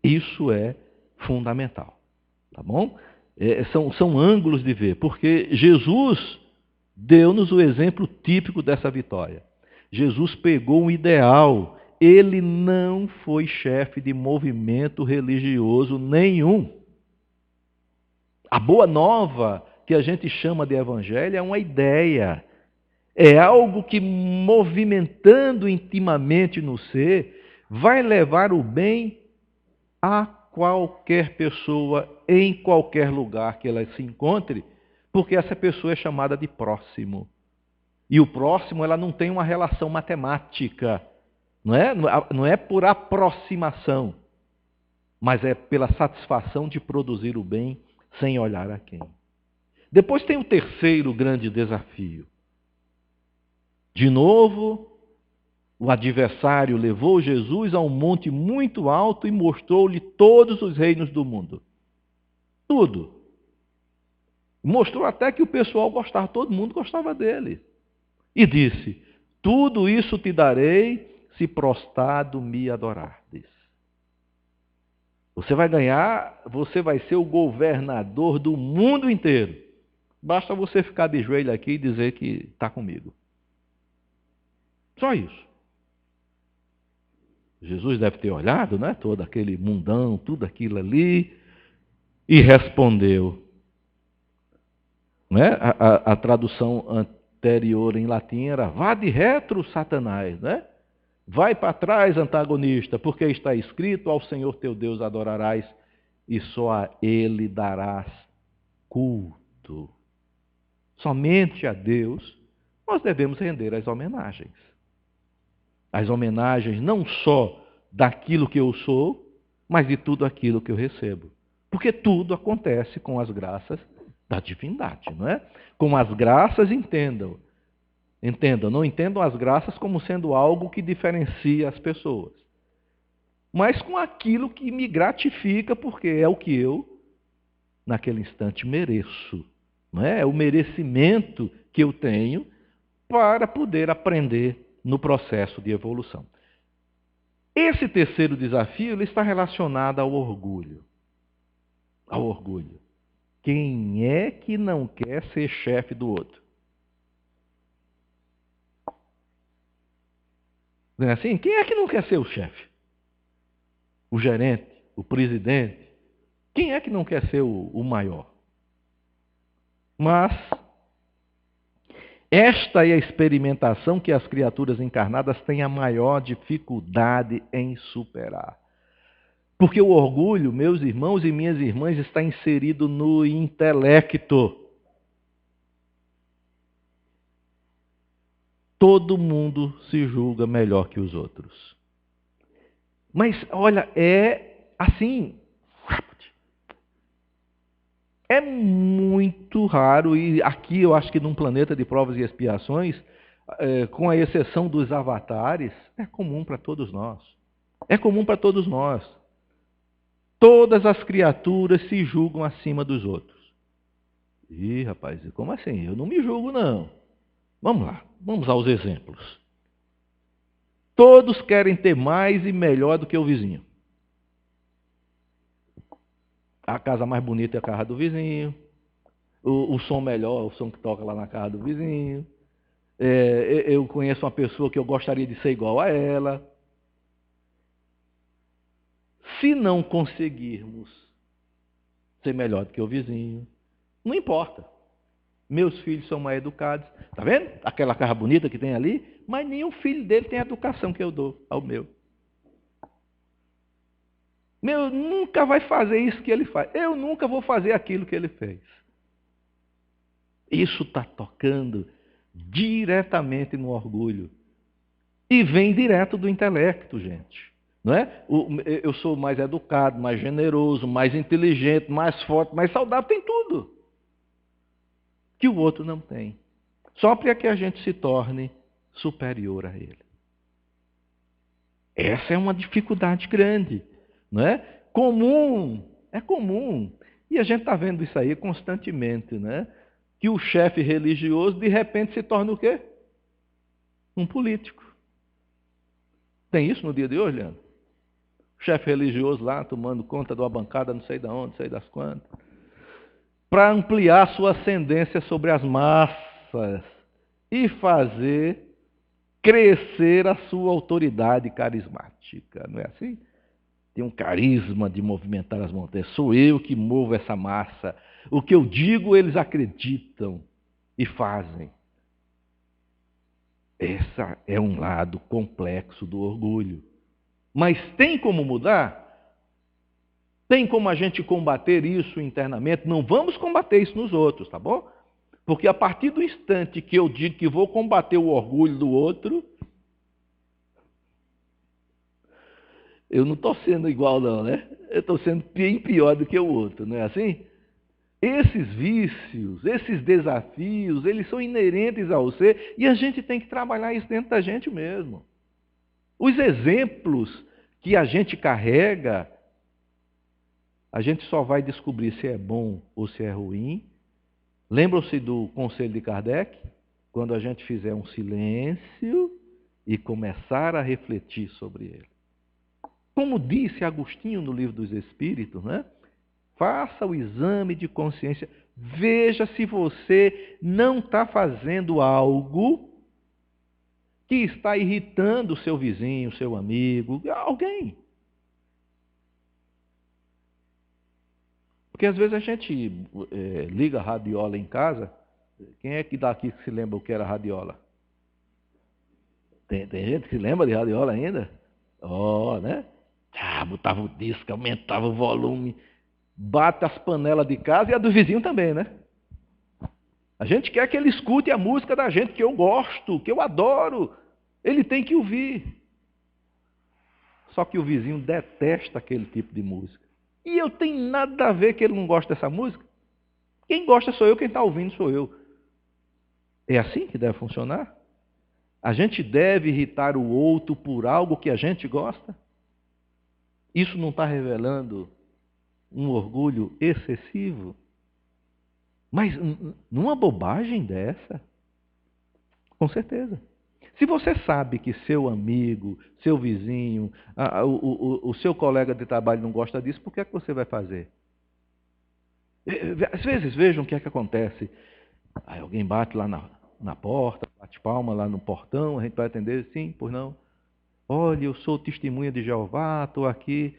[SPEAKER 1] Isso é fundamental. Tá bom? São ângulos de ver, porque Jesus deu-nos o exemplo típico dessa vitória. Jesus pegou um ideal, ele não foi chefe de movimento religioso nenhum. A boa nova, que a gente chama de evangelho, é uma ideia. É algo que, movimentando intimamente no ser, vai levar o bem a qualquer pessoa, em qualquer lugar que ela se encontre, porque essa pessoa é chamada de próximo. E o próximo, ela não tem uma relação matemática, não é por aproximação, mas é pela satisfação de produzir o bem sem olhar a quem. Depois tem o terceiro grande desafio. De novo, o adversário levou Jesus a um monte muito alto e mostrou-lhe todos os reinos do mundo. Tudo. Mostrou até que o pessoal gostava, todo mundo gostava dele. E disse: tudo isso te darei se prostrado me adorardes. Você vai ganhar, você vai ser o governador do mundo inteiro. Basta você ficar de joelho aqui e dizer que está comigo. Só isso. Jesus deve ter olhado, né, todo aquele mundão, tudo aquilo ali, e respondeu. Né? A tradução anterior em latim era: vá de retro, Satanás, né? Vai para trás, antagonista, porque está escrito: ao Senhor teu Deus adorarás e só a Ele darás culto. Somente a Deus nós devemos render as homenagens. As homenagens não só daquilo que eu sou, mas de tudo aquilo que eu recebo. Porque tudo acontece com as graças da divindade, não é? Com as graças, entendam, não entendam as graças como sendo algo que diferencia as pessoas. Mas com aquilo que me gratifica, porque é o que eu, naquele instante, mereço. Não é? É o merecimento que eu tenho para poder aprender no processo de evolução. Esse terceiro desafio ele está relacionado ao orgulho. Ao orgulho. Quem é que não quer ser chefe do outro? Não é assim? Quem é que não quer ser o chefe? O gerente? O presidente? Quem é que não quer ser o maior? Mas esta é a experimentação que as criaturas encarnadas têm a maior dificuldade em superar. Porque o orgulho, meus irmãos e minhas irmãs, está inserido no intelecto. Todo mundo se julga melhor que os outros. Mas, olha, é assim. É muito raro, e aqui eu acho que num planeta de provas e expiações, com a exceção dos avatares, é comum para todos nós. É comum para todos nós. Todas as criaturas se julgam acima dos outros. Ih, rapaz, como assim? Eu não me julgo, não. Vamos lá, vamos aos exemplos. Todos querem ter mais e melhor do que o vizinho. A casa mais bonita é a casa do vizinho. O som melhor é o som que toca lá na casa do vizinho. Eu conheço uma pessoa que eu gostaria de ser igual a ela. Se não conseguirmos ser melhor do que o vizinho, não importa. Meus filhos são mais educados. Está vendo? Aquela casa bonita que tem ali, mas nenhum filho dele tem a educação que eu dou ao meu. Meu, nunca vai fazer isso que ele faz. Eu nunca vou fazer aquilo que ele fez. Isso está tocando diretamente no orgulho. E vem direto do intelecto, gente. Não é? Eu sou mais educado, mais generoso, mais inteligente, mais forte, mais saudável, tem tudo. Que o outro não tem. Só para que a gente se torne superior a ele. Essa é uma dificuldade grande. Não é? Comum, é comum. E a gente está vendo isso aí constantemente, né? Que o chefe religioso, de repente, se torna o quê? Um político. Tem isso no dia de hoje, Leandro? O chefe religioso lá tomando conta de uma bancada, não sei de onde, não sei das quantas, para ampliar sua ascendência sobre as massas e fazer crescer a sua autoridade carismática. Não é assim? Tem um carisma de movimentar as montanhas. Sou eu que movo essa massa. O que eu digo, eles acreditam e fazem. Esse é um lado complexo do orgulho. Mas tem como mudar? Tem como a gente combater isso internamente? Não vamos combater isso nos outros, tá bom? Porque a partir do instante que eu digo que vou combater o orgulho do outro, eu não estou sendo igual não, né? Eu estou sendo bem pior do que o outro, não é assim? Esses vícios, esses desafios, eles são inerentes ao ser e a gente tem que trabalhar isso dentro da gente mesmo. Os exemplos que a gente carrega, a gente só vai descobrir se é bom ou se é ruim. Lembram-se do conselho de Kardec? Quando a gente fizer um silêncio e começar a refletir sobre ele. Como disse Agostinho no Livro dos Espíritos, né? Faça o exame de consciência. Veja se você não está fazendo algo que está irritando o seu vizinho, seu amigo, alguém. Porque às vezes a gente liga a radiola em casa. Quem é que daqui que se lembra o que era radiola? Tem gente que se lembra de radiola ainda? Né? Botava o disco, aumentava o volume, bate as panelas de casa e a do vizinho também, né? A gente quer que ele escute a música da gente, que eu gosto, que eu adoro. Ele tem que ouvir. Só que o vizinho detesta aquele tipo de música. E eu tenho nada a ver que ele não gosta dessa música. Quem gosta sou eu, quem está ouvindo sou eu. É assim que deve funcionar? A gente deve irritar o outro por algo que a gente gosta? Isso não está revelando um orgulho excessivo? Mas numa bobagem dessa? Com certeza. Se você sabe que seu amigo, seu vizinho, o seu colega de trabalho não gosta disso, por que é que você vai fazer? Às vezes, vejam o que é que acontece. Aí alguém bate lá na porta, bate palma lá no portão, a gente vai atender, sim, pois não. Olha, eu sou testemunha de Jeová, estou aqui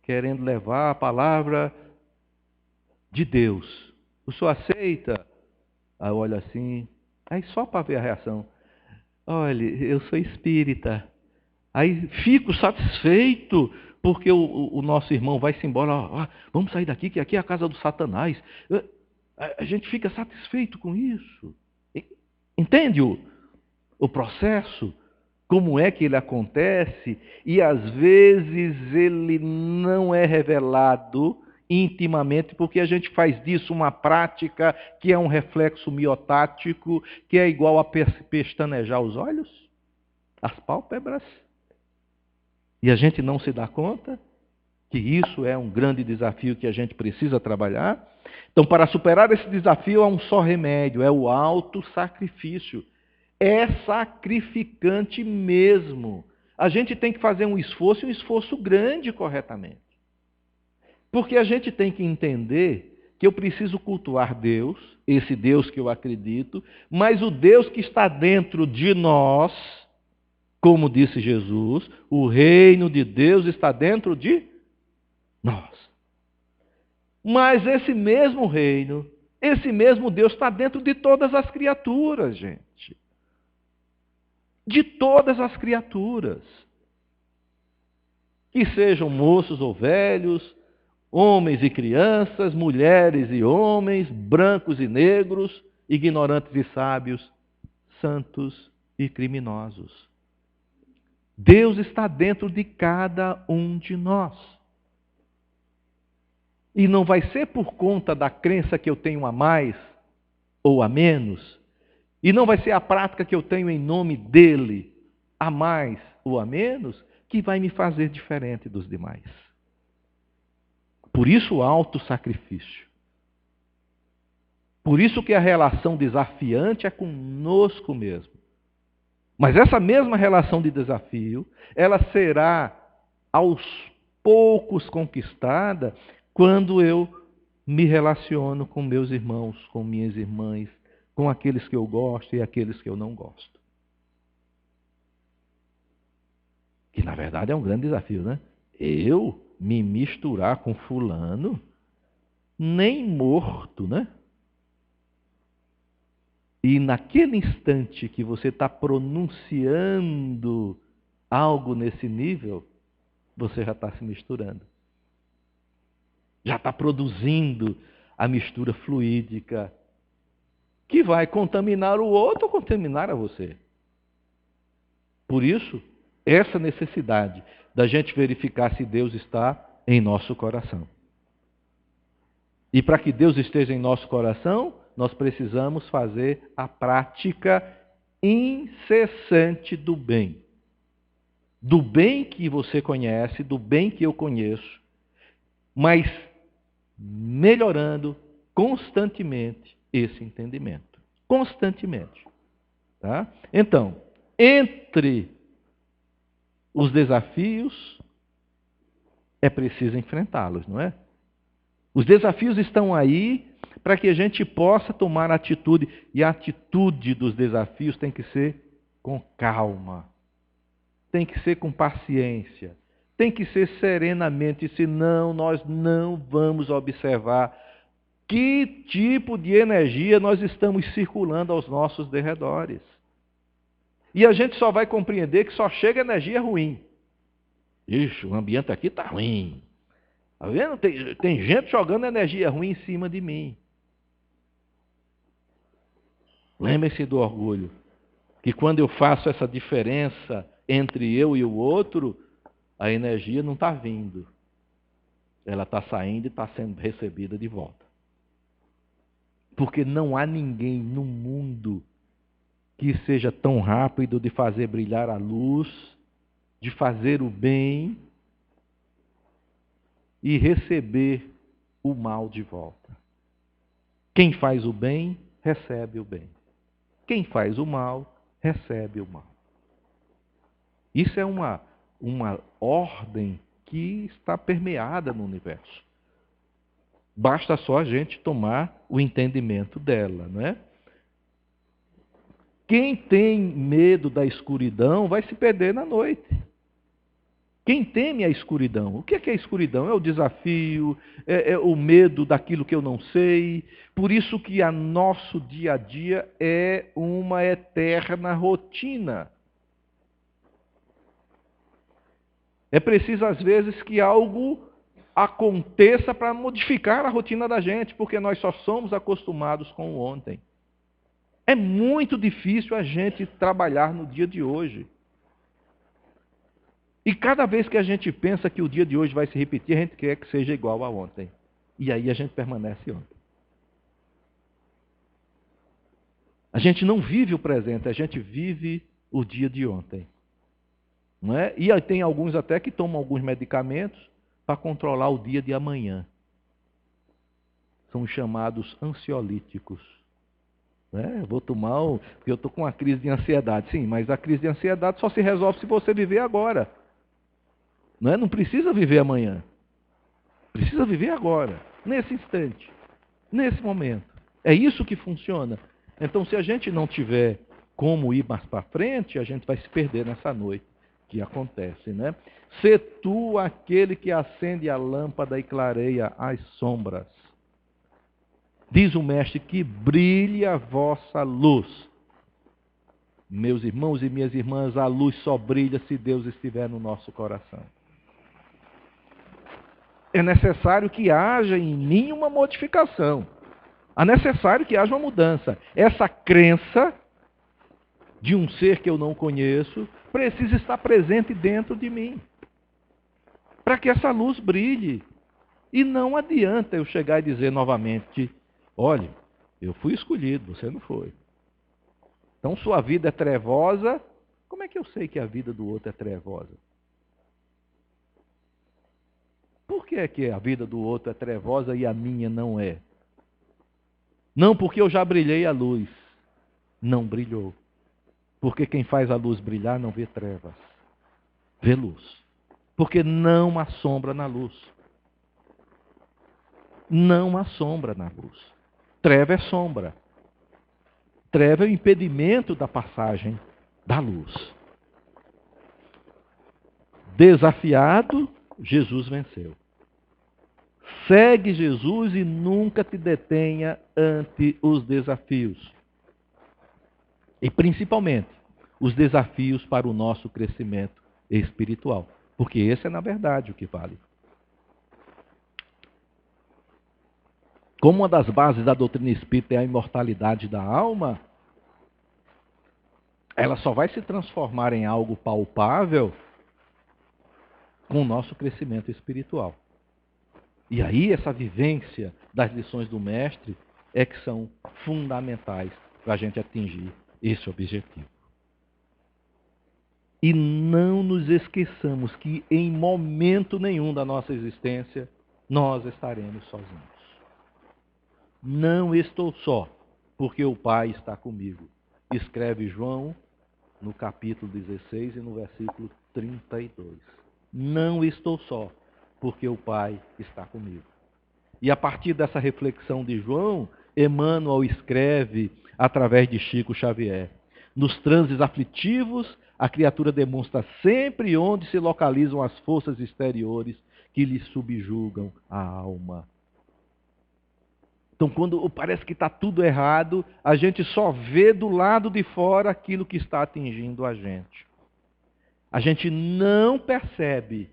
[SPEAKER 1] querendo levar a palavra de Deus. O senhor aceita? Aí eu olho assim, aí só para ver a reação. Olha, eu sou espírita. Aí fico satisfeito, porque o nosso irmão vai-se embora. Vamos sair daqui, que aqui é a casa do Satanás. A gente fica satisfeito com isso. Entende o processo? Como é que ele acontece? E às vezes ele não é revelado intimamente, porque a gente faz disso uma prática que é um reflexo miotático, que é igual a pestanejar os olhos, as pálpebras. E a gente não se dá conta que isso é um grande desafio que a gente precisa trabalhar. Então, para superar esse desafio, há um só remédio, é o autossacrifício. É sacrificante mesmo. A gente tem que fazer um esforço grande corretamente. Porque a gente tem que entender que eu preciso cultuar Deus, esse Deus que eu acredito, mas o Deus que está dentro de nós, como disse Jesus, o reino de Deus está dentro de nós. Mas esse mesmo reino, esse mesmo Deus está dentro de todas as criaturas, gente. De todas as criaturas. que sejam moços ou velhos, homens e crianças, mulheres e homens, brancos e negros, ignorantes e sábios, santos e criminosos. Deus está dentro de cada um de nós. E não vai ser por conta da crença que eu tenho a mais ou a menos, e não vai ser a prática que eu tenho em nome dele, a mais ou a menos, que vai me fazer diferente dos demais. Por isso o autossacrifício. Por isso que a relação desafiante é conosco mesmo. Mas essa mesma relação de desafio, ela será aos poucos conquistada quando eu me relaciono com meus irmãos, com minhas irmãs, com aqueles que eu gosto e aqueles que eu não gosto. Que na verdade é um grande desafio, né? Eu me misturar com fulano, nem morto, né? E naquele instante que você está pronunciando algo nesse nível, você já está se misturando. Já está produzindo a mistura fluídica que vai contaminar o outro ou contaminar a você. Por isso, essa necessidade da gente verificar se Deus está em nosso coração. E para que Deus esteja em nosso coração, nós precisamos fazer a prática incessante do bem. Do bem que você conhece, do bem que eu conheço, mas melhorando constantemente esse entendimento. Constantemente. Tá? Então, entre os desafios, é preciso enfrentá-los, não é? Os desafios estão aí para que a gente possa tomar atitude. E a atitude dos desafios tem que ser com calma. Tem que ser com paciência. Tem que ser serenamente, senão nós não vamos observar que tipo de energia nós estamos circulando aos nossos derredores. E a gente só vai compreender que só chega energia ruim. Ixi, o ambiente aqui está ruim. Está vendo? Tem gente jogando energia ruim em cima de mim. Lembre-se do orgulho. Que quando eu faço essa diferença entre eu e o outro, a energia não está vindo. Ela está saindo e está sendo recebida de volta. Porque não há ninguém no mundo que seja tão rápido de fazer brilhar a luz, de fazer o bem e receber o mal de volta. Quem faz o bem, recebe o bem. Quem faz o mal, recebe o mal. Isso é uma ordem que está permeada no universo. Basta só a gente tomar o entendimento dela, não é? Quem tem medo da escuridão vai se perder na noite. Quem teme a escuridão? O que é a escuridão? É o desafio, é o medo daquilo que eu não sei. Por isso que o nosso dia a dia é uma eterna rotina. É preciso, às vezes, que algo aconteça para modificar a rotina da gente, porque nós só somos acostumados com o ontem. É muito difícil a gente trabalhar no dia de hoje. E cada vez que a gente pensa que o dia de hoje vai se repetir, a gente quer que seja igual a ontem. E aí a gente permanece ontem. A gente não vive o presente, a gente vive o dia de ontem. Não é? E aí tem alguns até que tomam alguns medicamentos para controlar o dia de amanhã. São os chamados ansiolíticos. Né? Vou tomar, porque eu estou com uma crise de ansiedade. Sim, mas a crise de ansiedade só se resolve se você viver agora. Não é? Não precisa viver amanhã. Precisa viver agora, nesse instante, nesse momento. É isso que funciona. Então, se a gente não tiver como ir mais para frente, a gente vai se perder nessa noite que acontece, né? Sê tu aquele que acende a lâmpada e clareia as sombras. Diz o mestre que brilhe a vossa luz. Meus irmãos e minhas irmãs, a luz só brilha se Deus estiver no nosso coração. É necessário que haja em mim uma modificação. É necessário que haja uma mudança. Essa crença de um ser que eu não conheço precisa estar presente dentro de mim, para que essa luz brilhe. E não adianta eu chegar e dizer novamente: olha, eu fui escolhido, você não foi. Então sua vida é trevosa. Como é que eu sei que a vida do outro é trevosa? Por que é que a vida do outro é trevosa e a minha não é? Não porque eu já brilhei a luz. Não brilhou. Porque quem faz a luz brilhar não vê trevas, vê luz. Porque não há sombra na luz. Não há sombra na luz. Treva é sombra. Treva é o impedimento da passagem da luz. Desafiado, Jesus venceu. Segue Jesus e nunca te detenha ante os desafios. E principalmente, os desafios para o nosso crescimento espiritual. Porque esse é, na verdade, o que vale. Como uma das bases da doutrina espírita é a imortalidade da alma, ela só vai se transformar em algo palpável com o nosso crescimento espiritual. E aí essa vivência das lições do Mestre é que são fundamentais para a gente atingir esse objetivo. E não nos esqueçamos que em momento nenhum da nossa existência nós estaremos sozinhos. Não estou só, porque o Pai está comigo. Escreve João no capítulo 16 e no versículo 32. Não estou só, porque o Pai está comigo. E a partir dessa reflexão de João, Emmanuel escreve através de Chico Xavier: nos transes aflitivos, a criatura demonstra sempre onde se localizam as forças exteriores que lhe subjugam a alma. Então, quando parece que está tudo errado, a gente só vê do lado de fora aquilo que está atingindo a gente. A gente não percebe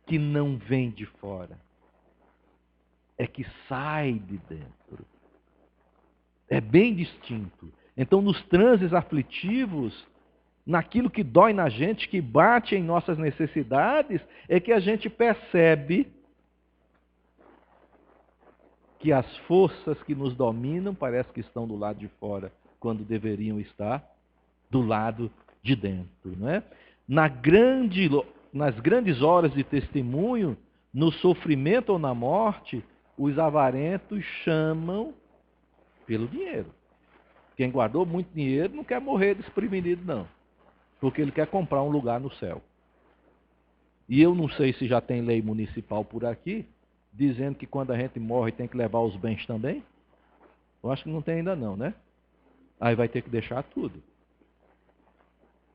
[SPEAKER 1] que não vem de fora. É que sai de dentro. É bem distinto. Então, nos transes aflitivos, naquilo que dói na gente, que bate em nossas necessidades, é que a gente percebe que as forças que nos dominam parece que estão do lado de fora, quando deveriam estar do lado de dentro. Não é? Nas grandes horas de testemunho, no sofrimento ou na morte, os avarentos chamam pelo dinheiro. Quem guardou muito dinheiro não quer morrer desprevenido, não. Porque ele quer comprar um lugar no céu. E eu não sei se já tem lei municipal por aqui, dizendo que quando a gente morre tem que levar os bens também. Eu acho que não tem ainda não, né? Aí vai ter que deixar tudo.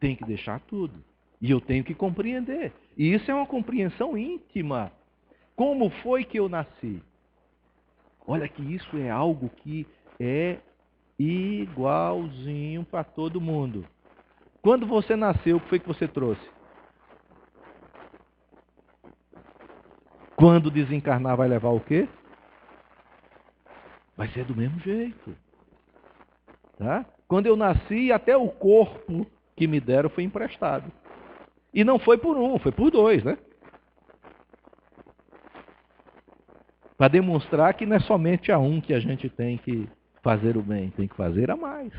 [SPEAKER 1] Tem que deixar tudo. E eu tenho que compreender. E isso é uma compreensão íntima. Como foi que eu nasci? Olha que isso é algo que é igualzinho para todo mundo. Quando você nasceu, o que foi que você trouxe? Quando desencarnar, vai levar o quê? Vai ser do mesmo jeito. Tá? Quando eu nasci, até o corpo que me deram foi emprestado. E não foi por um, foi por dois, né? Para demonstrar que não é somente a um que a gente tem que fazer o bem, tem que fazer a mais.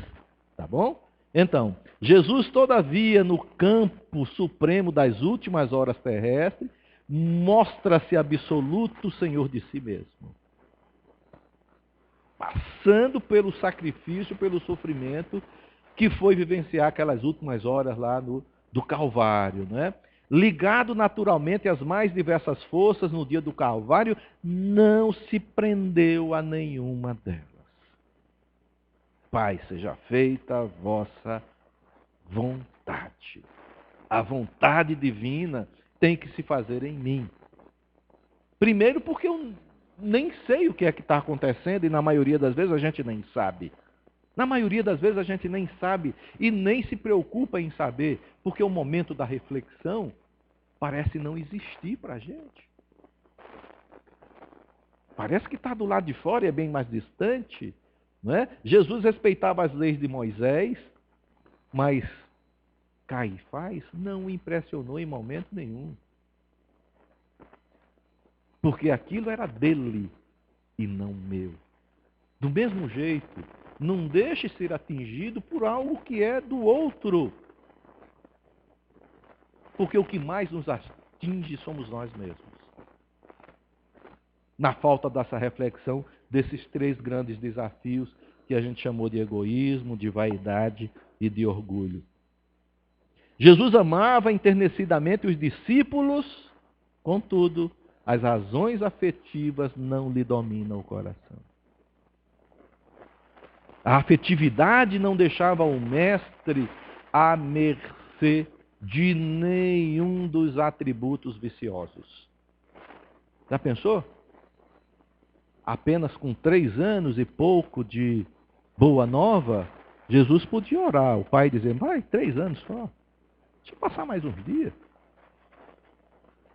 [SPEAKER 1] Tá bom? Então, Jesus, todavia, no campo supremo das últimas horas terrestres, mostra-se absoluto Senhor de si mesmo. Passando pelo sacrifício, pelo sofrimento, que foi vivenciar aquelas últimas horas lá do Calvário, né? Ligado naturalmente às mais diversas forças no dia do Calvário, não se prendeu a nenhuma delas. Pai, seja feita a vossa vontade. A vontade divina tem que se fazer em mim. Primeiro porque eu nem sei o que é que está acontecendo e na maioria das vezes a gente nem sabe. Na maioria das vezes a gente nem sabe e nem se preocupa em saber, porque o momento da reflexão parece não existir para a gente. Parece que está do lado de fora e é bem mais distante. Não é? Jesus respeitava as leis de Moisés, mas Caifás não o impressionou em momento nenhum. Porque aquilo era dele e não meu. Do mesmo jeito, não deixe ser atingido por algo que é do outro. Porque o que mais nos atinge somos nós mesmos. Na falta dessa reflexão desses 3 grandes desafios que a gente chamou de egoísmo, de vaidade e de orgulho. Jesus amava enternecidamente os discípulos, contudo, as razões afetivas não lhe dominam o coração. A afetividade não deixava o mestre à mercê de nenhum dos atributos viciosos. Já pensou? Apenas com 3 anos e pouco de boa nova, Jesus podia orar. O pai dizia, vai, 3 anos só. Deixa eu passar mais uns dias.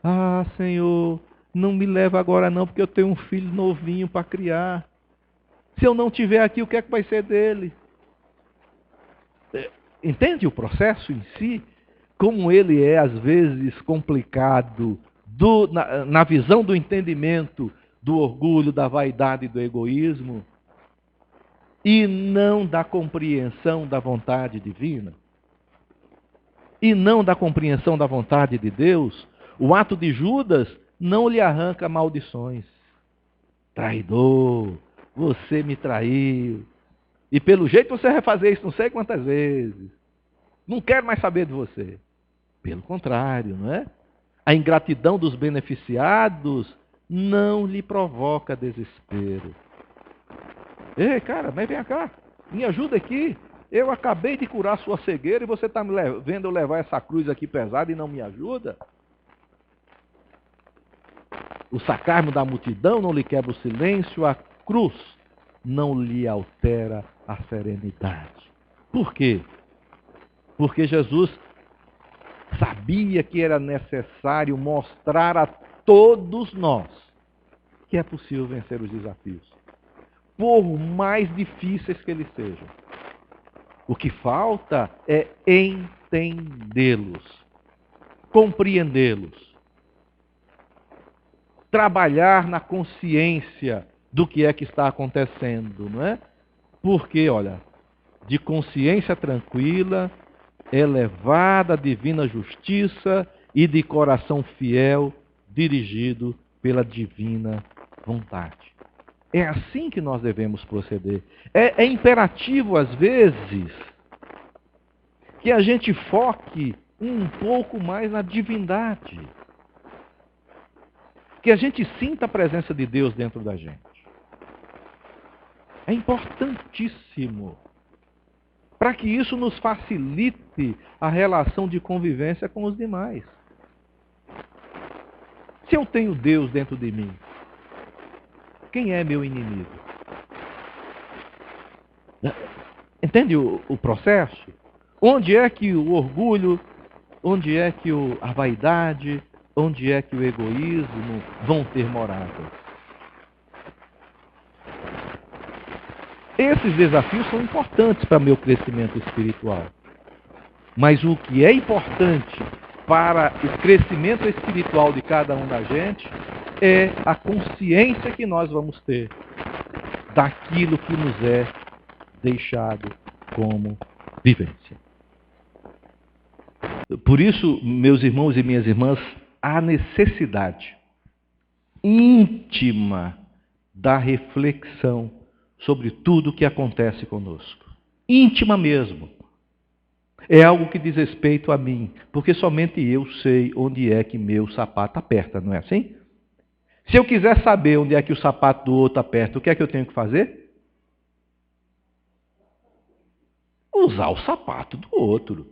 [SPEAKER 1] Ah, Senhor, não me leva agora não, porque eu tenho um filho novinho para criar. Se eu não tiver aqui, o que é que vai ser dele? Entende o processo em si? Como ele é, às vezes, complicado na visão do entendimento do orgulho, da vaidade e do egoísmo, e não da compreensão da vontade divina, e não da compreensão da vontade de Deus. O ato de Judas não lhe arranca maldições. Traidor, você me traiu. E pelo jeito você vai fazer isso não sei quantas vezes. Não quero mais saber de você. Pelo contrário, não é? A ingratidão dos beneficiados não lhe provoca desespero. Ei, cara, mas vem cá, me ajuda aqui. Eu acabei de curar sua cegueira e você está me vendo eu levar essa cruz aqui pesada e não me ajuda? O sarcasmo da multidão não lhe quebra o silêncio, a cruz não lhe altera a serenidade. Por quê? Porque Jesus sabia que era necessário mostrar a todos nós que é possível vencer os desafios, por mais difíceis que eles sejam. O que falta é entendê-los, compreendê-los, trabalhar na consciência do que é que está acontecendo, não é? Porque, olha, de consciência tranquila, elevada à divina justiça e de coração fiel, dirigido pela divina vontade. É assim que nós devemos proceder. É imperativo, às vezes, que a gente foque um pouco mais na divindade. Que a gente sinta a presença de Deus dentro da gente. É importantíssimo. Para que isso nos facilite a relação de convivência com os demais. Se eu tenho Deus dentro de mim, quem é meu inimigo? Entende o processo? Onde é que o orgulho, onde é que a vaidade, onde é que o egoísmo vão ter morada? Esses desafios são importantes para meu crescimento espiritual. Mas o que é importante para o crescimento espiritual de cada um da gente é a consciência que nós vamos ter daquilo que nos é deixado como vivência. Por isso, meus irmãos e minhas irmãs, há necessidade íntima da reflexão sobre tudo o que acontece conosco. Íntima mesmo. É algo que diz respeito a mim, porque somente eu sei onde é que meu sapato aperta, não é assim? Se eu quiser saber onde é que o sapato do outro aperta, o que é que eu tenho que fazer? Usar o sapato do outro.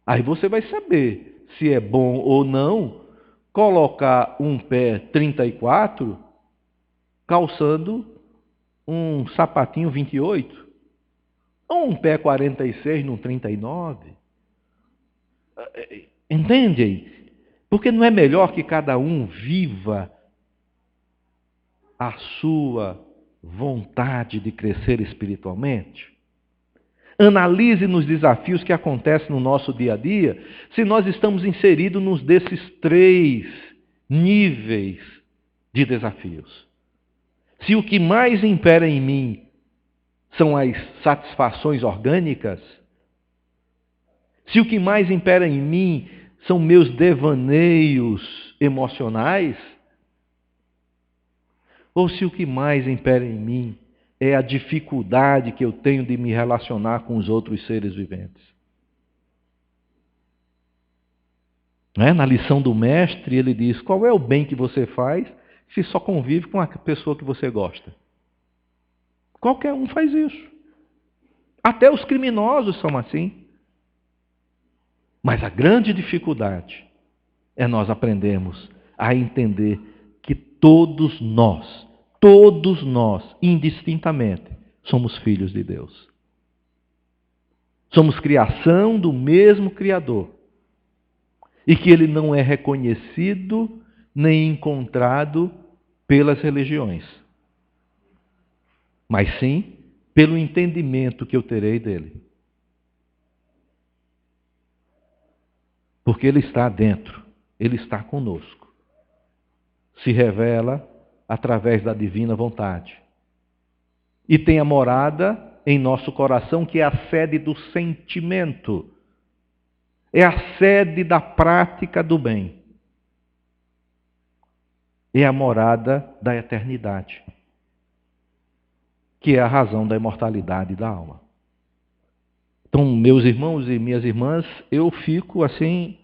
[SPEAKER 1] Aí você vai saber se é bom ou não colocar um pé 34 calçando um sapatinho 28, ou um pé 46 num 39. Entendem? Porque não é melhor que cada um viva a sua vontade de crescer espiritualmente? Analise nos desafios que acontecem no nosso dia a dia, se nós estamos inseridos nos desses 3 níveis de desafios. Se o que mais impera em mim são as satisfações orgânicas, se o que mais impera em mim são meus devaneios emocionais, ou se o que mais impera em mim é a dificuldade que eu tenho de me relacionar com os outros seres viventes. Na lição do mestre, ele diz: qual é o bem que você faz se só convive com a pessoa que você gosta? Qualquer um faz isso. Até os criminosos são assim. Mas a grande dificuldade é nós aprendermos a entender que todos nós, indistintamente, somos filhos de Deus. Somos criação do mesmo Criador. E que ele não é reconhecido nem encontrado pelas religiões, mas sim pelo entendimento que eu terei dele. Porque ele está dentro, ele está conosco. Se revela através da divina vontade. E tem a morada em nosso coração, que é a sede do sentimento. É a sede da prática do bem. É a morada da eternidade, que é a razão da imortalidade da alma. Então, meus irmãos e minhas irmãs, eu fico assim,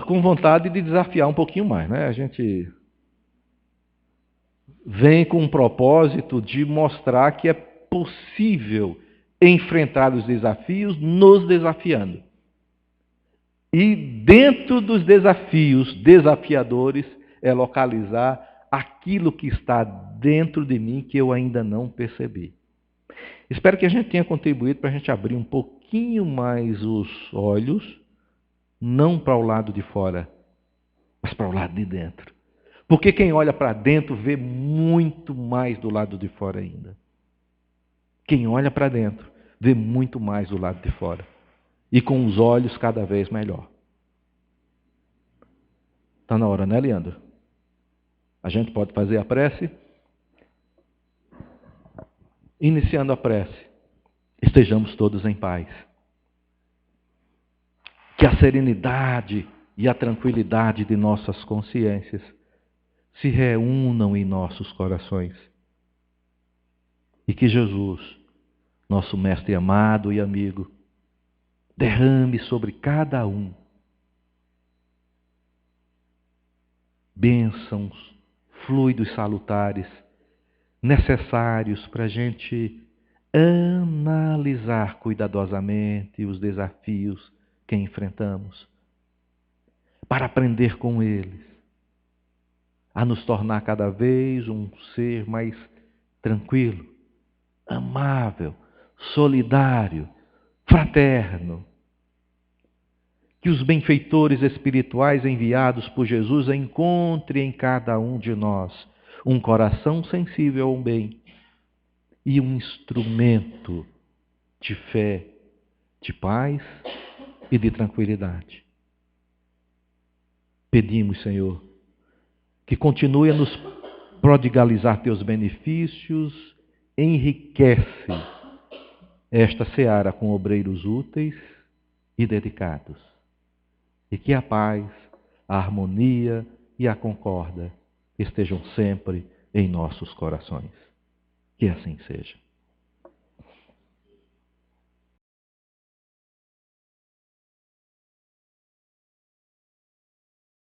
[SPEAKER 1] com vontade de desafiar um pouquinho mais, né? A gente vem com um propósito de mostrar que é possível enfrentar os desafios nos desafiando. E dentro dos desafios desafiadores é localizar aquilo que está dentro de mim que eu ainda não percebi. Espero que a gente tenha contribuído para a gente abrir um pouquinho mais os olhos, não para o lado de fora, mas para o lado de dentro. Porque quem olha para dentro vê muito mais do lado de fora ainda. Quem olha para dentro vê muito mais do lado de fora. E com os olhos cada vez melhor. Está na hora, né, Leandro? A gente pode fazer a prece? Iniciando a prece, estejamos todos em paz. Que a serenidade e a tranquilidade de nossas consciências se reúnam em nossos corações. E que Jesus, nosso mestre amado e amigo, derrame sobre cada um bênçãos, fluidos salutares, necessários para a gente analisar cuidadosamente os desafios que enfrentamos, para aprender com eles, a nos tornar cada vez um ser mais tranquilo, amável, solidário, fraterno. Que os benfeitores espirituais enviados por Jesus encontrem em cada um de nós um coração sensível ao bem e um instrumento de fé, de paz e de tranquilidade. Pedimos, Senhor, que continue a nos prodigalizar teus benefícios, enriquece esta seara com obreiros úteis e dedicados. E que a paz, a harmonia e a concórdia estejam sempre em nossos corações. Que assim seja.